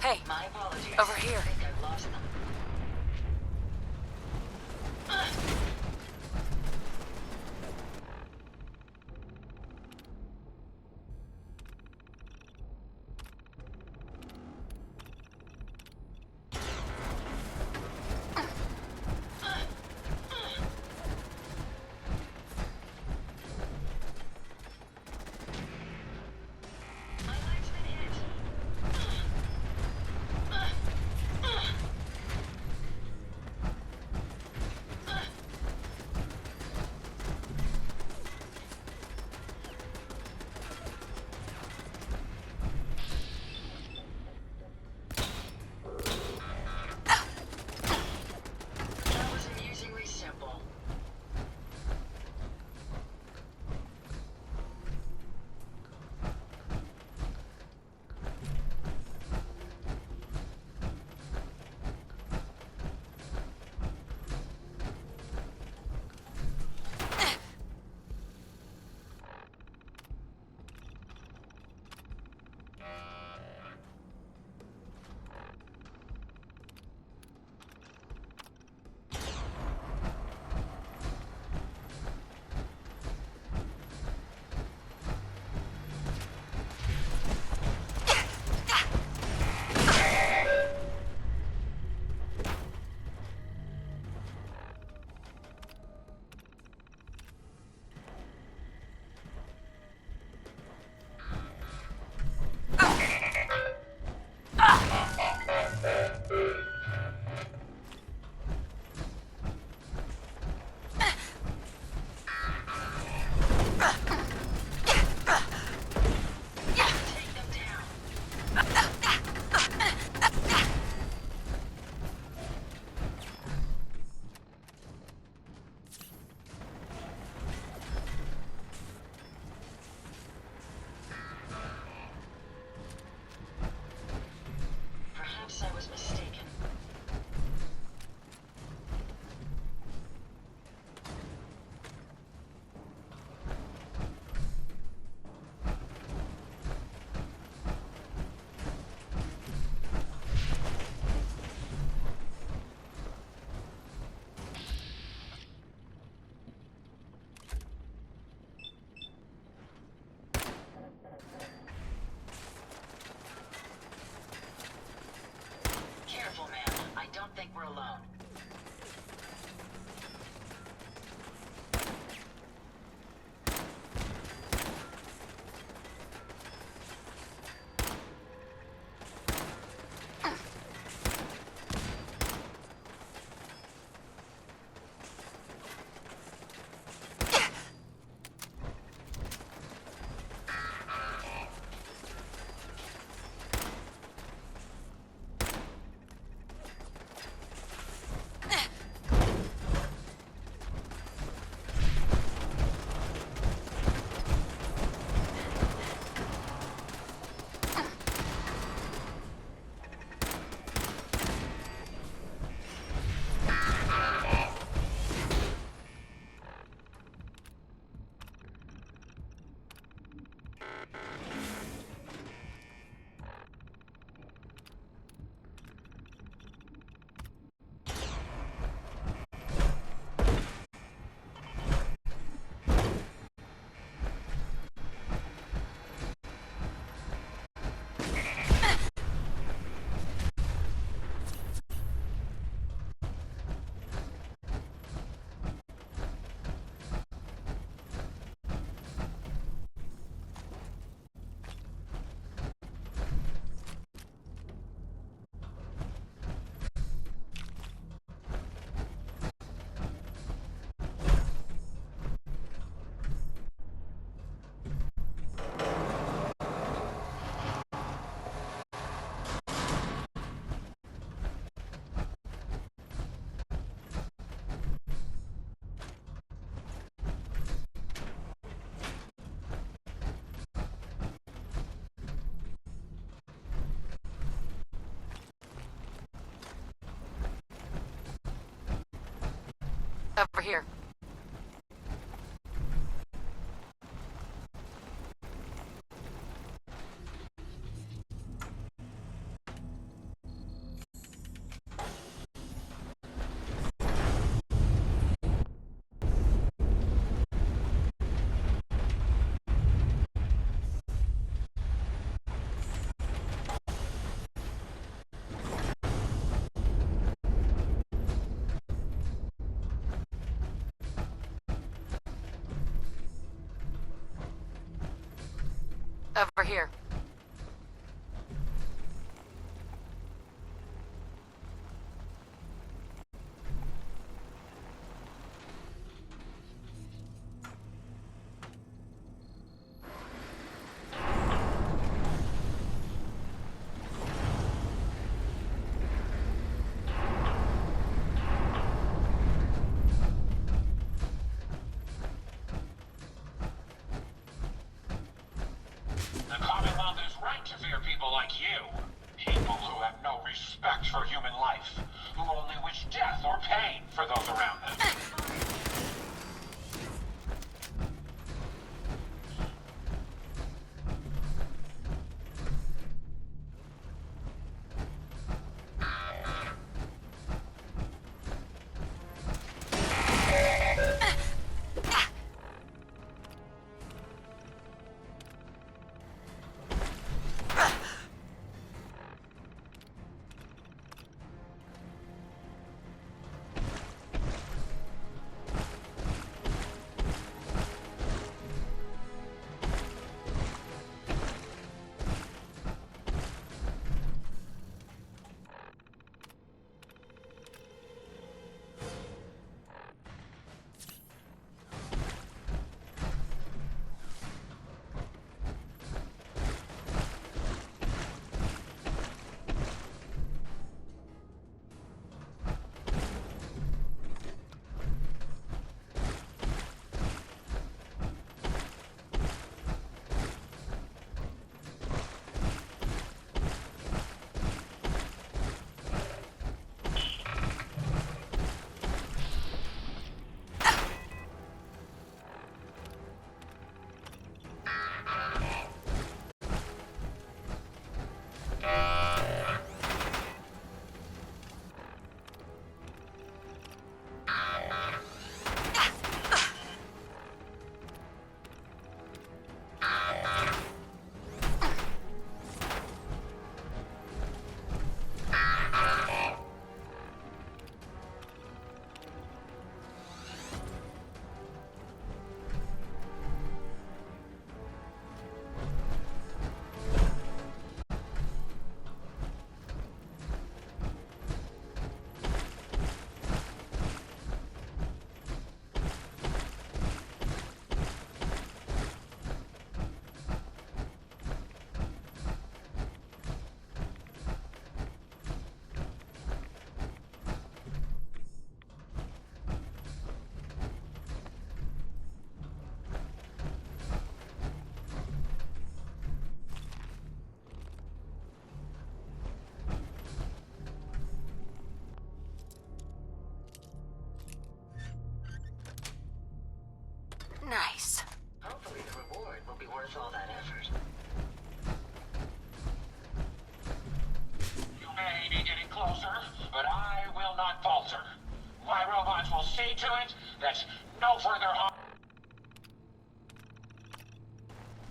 Hey, My apologies. over here. I think I've lost them. My leg's been hit. That was amusingly simple. Take them down. Perhaps I was mistaken. Careful, man. I don't think we're alone. Over here. Over here. The Commonwealth is right to fear people like you. People who have no respect for human life, who only wish death or pain for those around them. Nice. Hopefully the reward will be worth all that effort. You may be getting closer, but I will not falter. My robots will see to it that no further harm.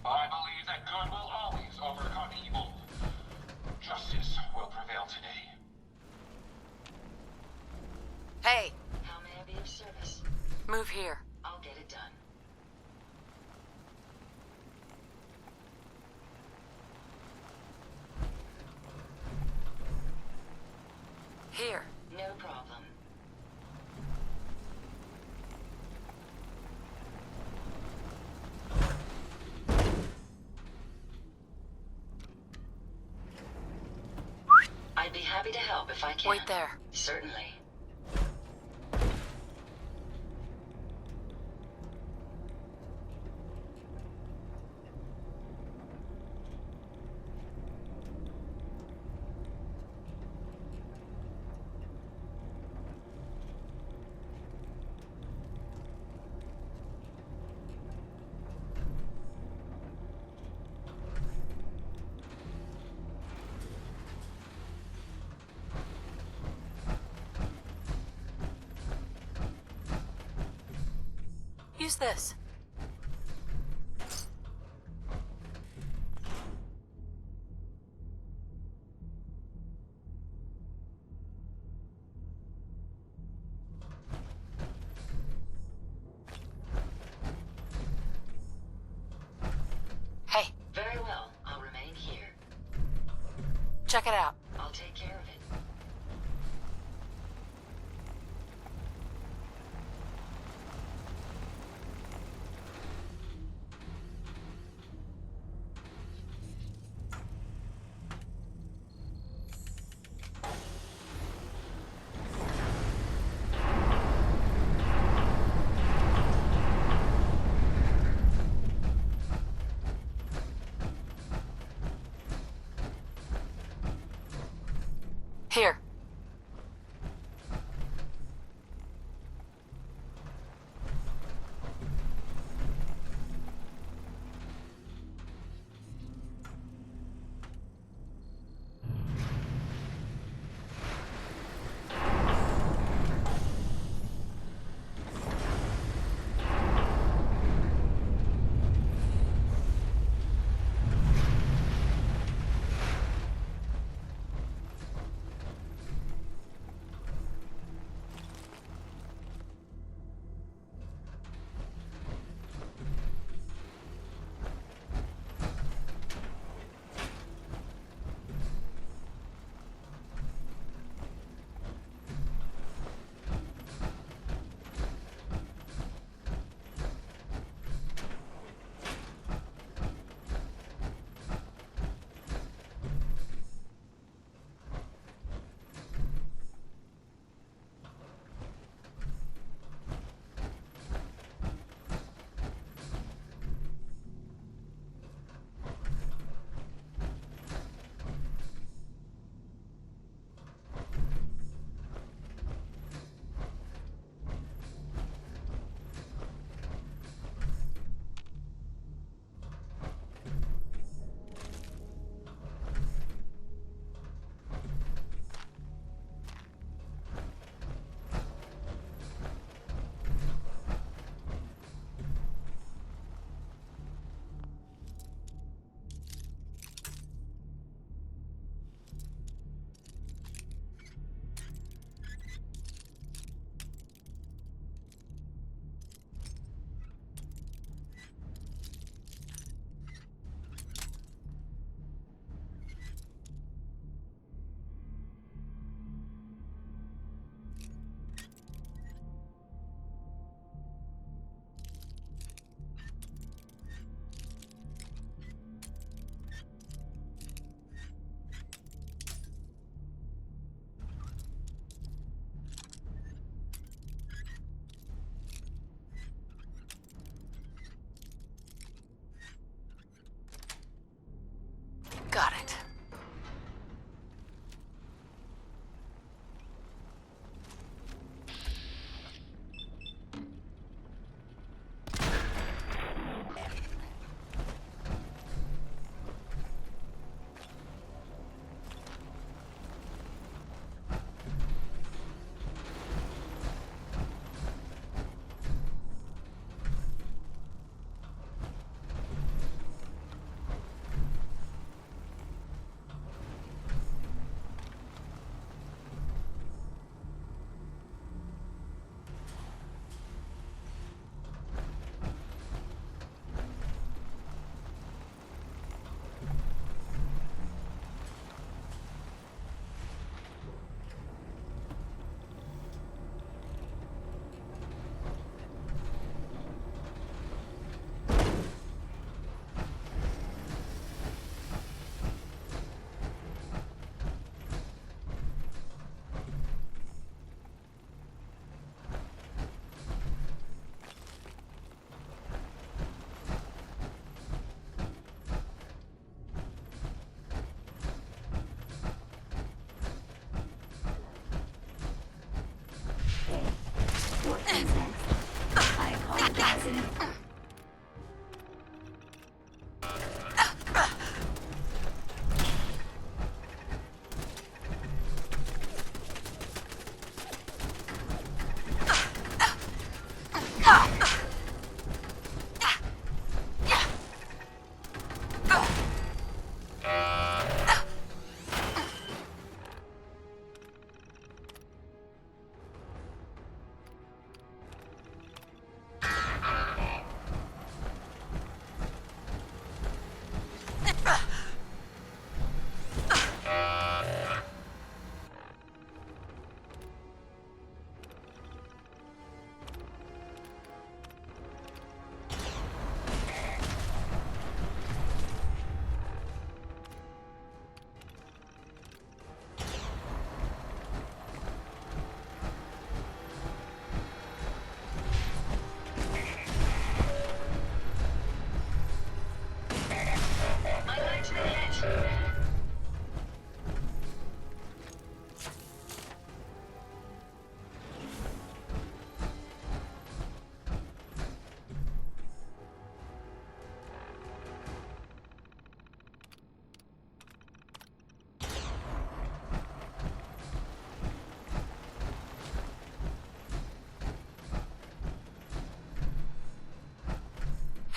I believe that good will always overcome evil. Justice will prevail today. Hey, How may I be of service? move here. I'll get it done. Here. No problem. I'd be happy to help if I can. Wait there. Certainly. Use this. Very Very well. I'll remain here. Check it out. I'll take care of it. Here. Got it.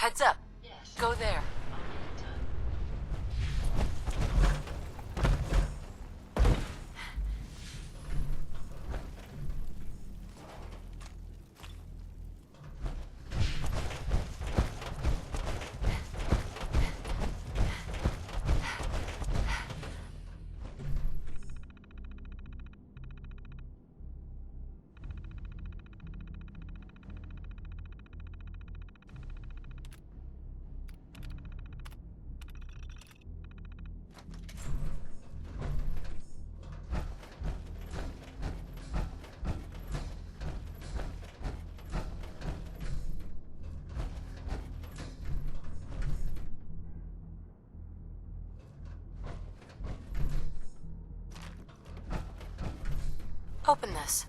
Heads up. Go there. Open this.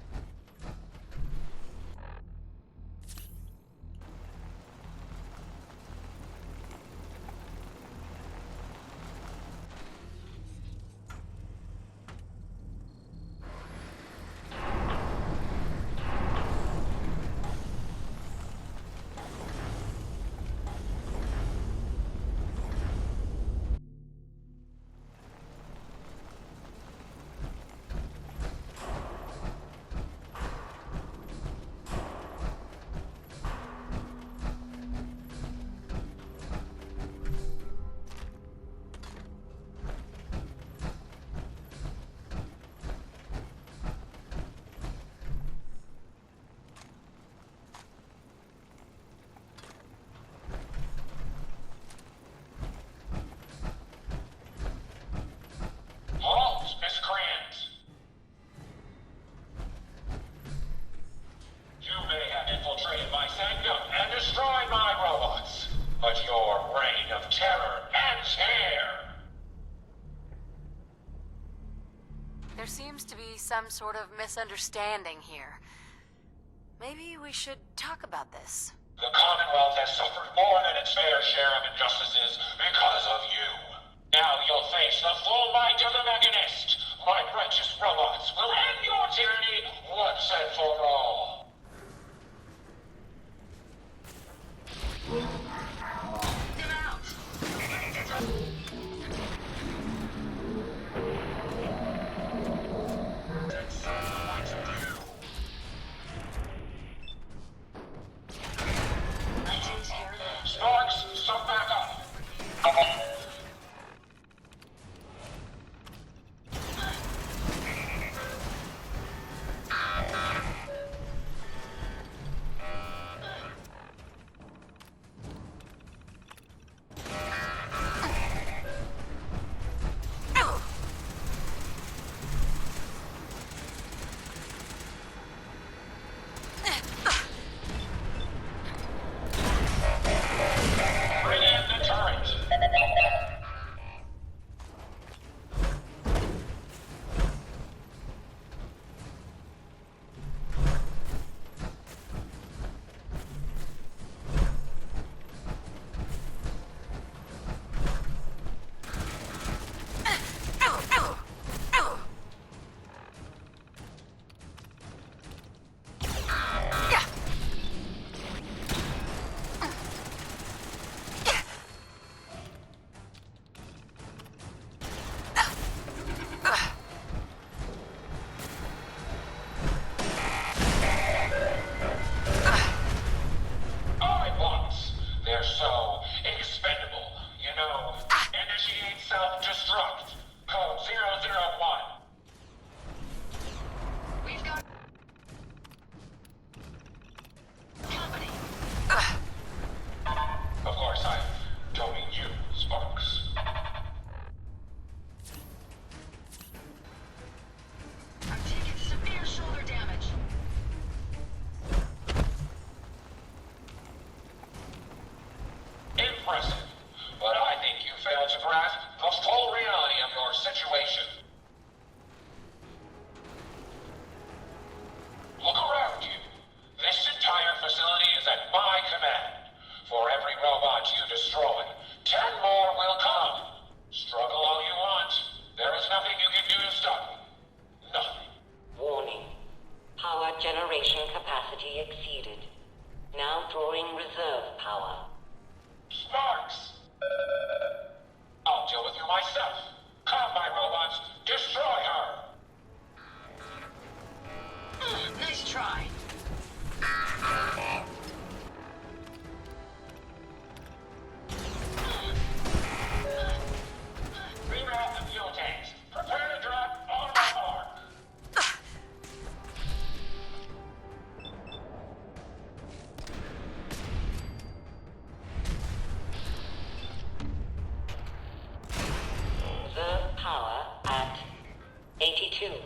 Halt, miscreant! You may have infiltrated my sanctum and destroyed my robots, but your reign of terror ends here! There seems to be some sort of misunderstanding here. Maybe we should talk about this. The Commonwealth has suffered more than its fair share of injustices because of you. Now you'll face the full might of the Mechanist. My righteous robots will end your tyranny once and for all. Get out! Sparks, some back up. Bring in the turret. All at once. They're so expendable. You know, initiate self-destruct. Code 001. We've got company. Of course, I don't mean you, Sparks. I'm taking severe shoulder damage. Impressive. But I think you failed to grasp the full reality of your situation. Look around you. This entire facility is at my command. For every robot you destroy, 10 more will come. Struggle all you want. There is nothing you can do to stop me. Nothing. Warning. Power generation capacity exceeded. Now drawing reserve power. Shut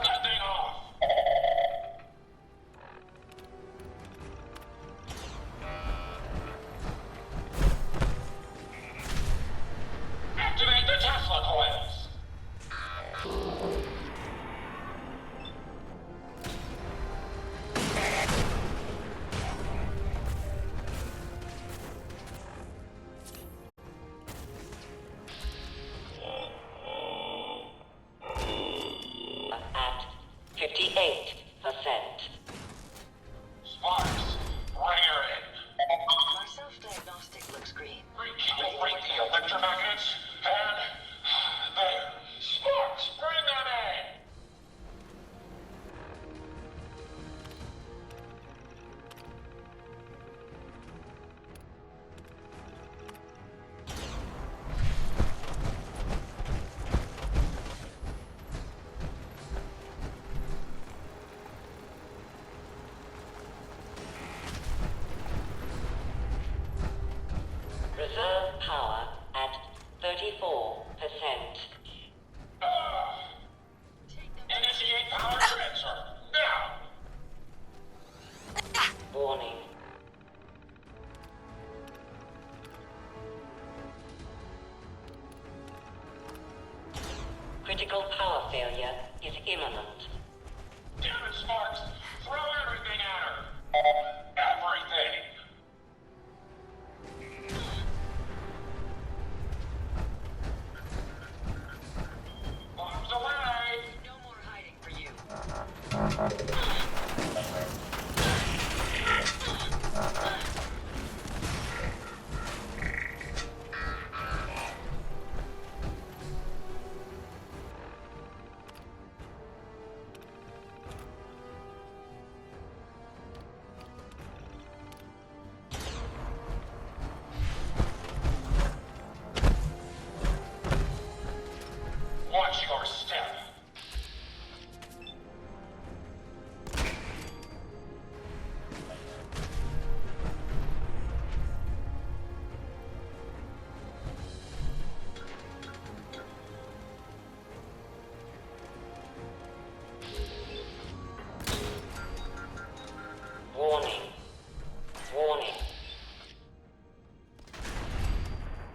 that thing off! Activate the Tesla coils! At 58%. Sparks, bring her in. My self-diagnostic looks green. Recuperate the electromagnets, and... there. Sparks, bring them in! Reserve power at 34%. Initiate power transfer, now! Warning. Critical power failure is imminent. Damn it, Sparks! Throw everything at her! Everything! Bombs away! No more hiding for you. Watch your step. Warning. Warning.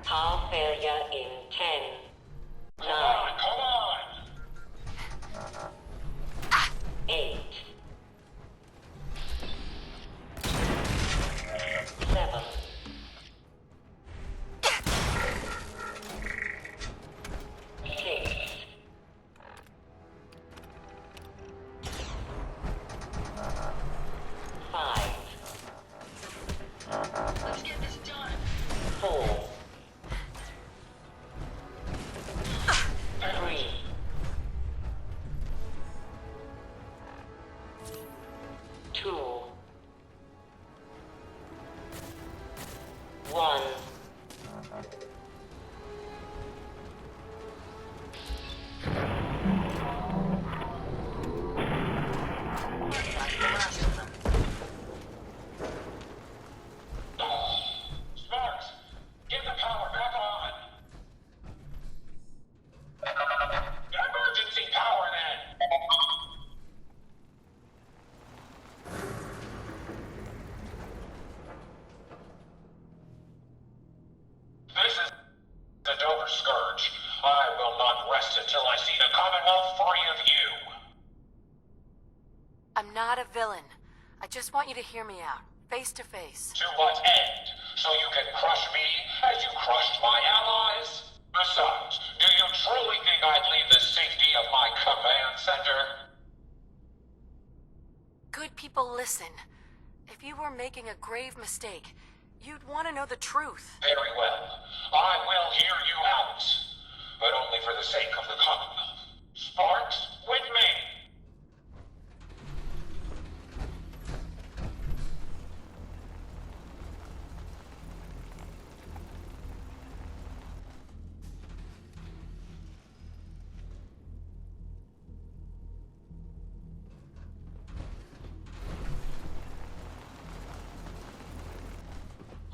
Power failure in 10, 9, Come on! 8, 7, 6, 5, Let's get this done. 4, 3, 2, 1. Sparks, get the power back on! Emergency power, then! This is the Dover Scourge. I will not rest until I see the Commonwealth free of you. I'm not a villain. I just want you to hear me out, face to face. To what end? So you can crush me as you crushed my allies? Besides, do you truly think I'd leave the safety of my command center? Good people, listen. If you were making a grave mistake, you'd want to know the truth. Very well. I will hear you out. But only for the sake of the Commonwealth. Sparks, with me!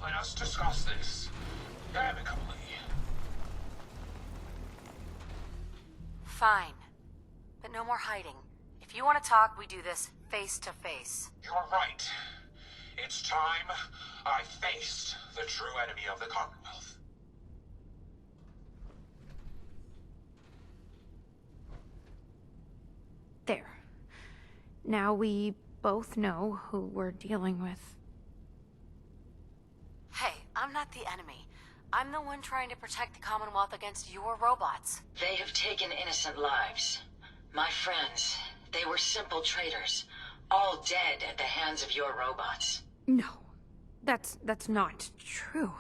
Let us discuss this amicably. Fine. But no more hiding. If you want to talk, we do this face to face. You're right. It's time I faced the true enemy of the Commonwealth. There. Now we both know who we're dealing with. Hey, I'm not the enemy. I'm the one trying to protect the Commonwealth against your robots. They have taken innocent lives. My friends, they were simple traitors, all dead at the hands of your robots. No, that's not true.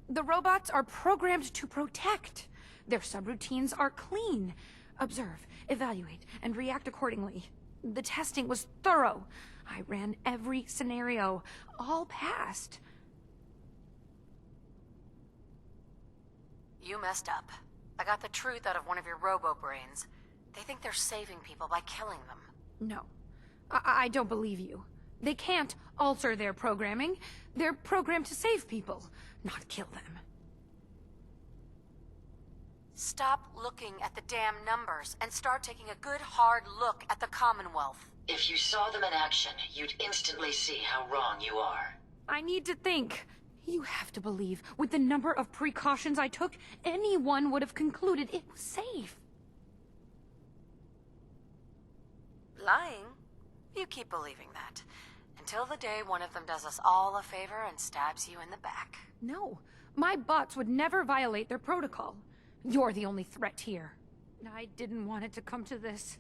The robots are programmed to protect. Their subroutines are clean. Observe, evaluate, and react accordingly. The testing was thorough. I ran every scenario. All passed. You messed up. I got the truth out of one of your robobrains. They think they're saving people by killing them. No, I don't believe you. They can't alter their programming. They're programmed to save people, not kill them. Stop looking at the damn numbers and start taking a good hard look at the Commonwealth. If you saw them in action, you'd instantly see how wrong you are. I need to think. You have to believe, with the number of precautions I took, anyone would have concluded it was safe. Lying? You keep believing that. Until the day one of them does us all a favor and stabs you in the back. No, my bots would never violate their protocol. You're the only threat here. I didn't want it to come to this,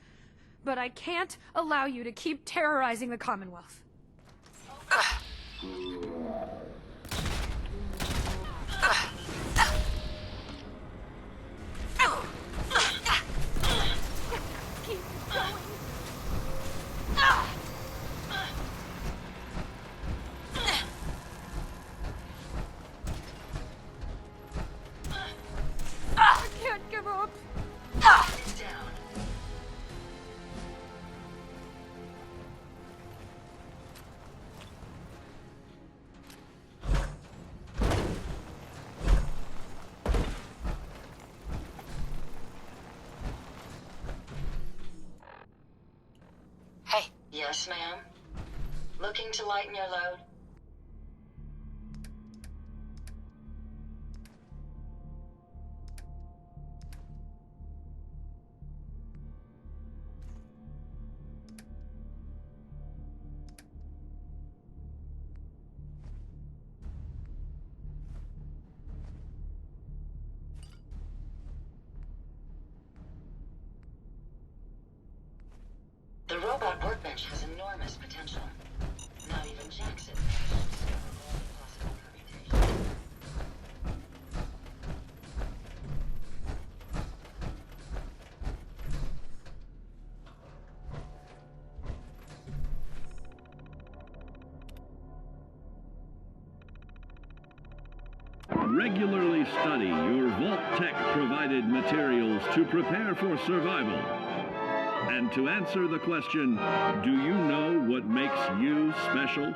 but I can't allow you to keep terrorizing the Commonwealth. Keep going. I can't give up. It's down. Hey. Yes, ma'am? Looking to lighten your load? The robot workbench has enormous potential. Not even Jackson manages all possible permutations. Regularly study your Vault Tech provided materials to prepare for survival. And to answer the question, do you know what makes you special?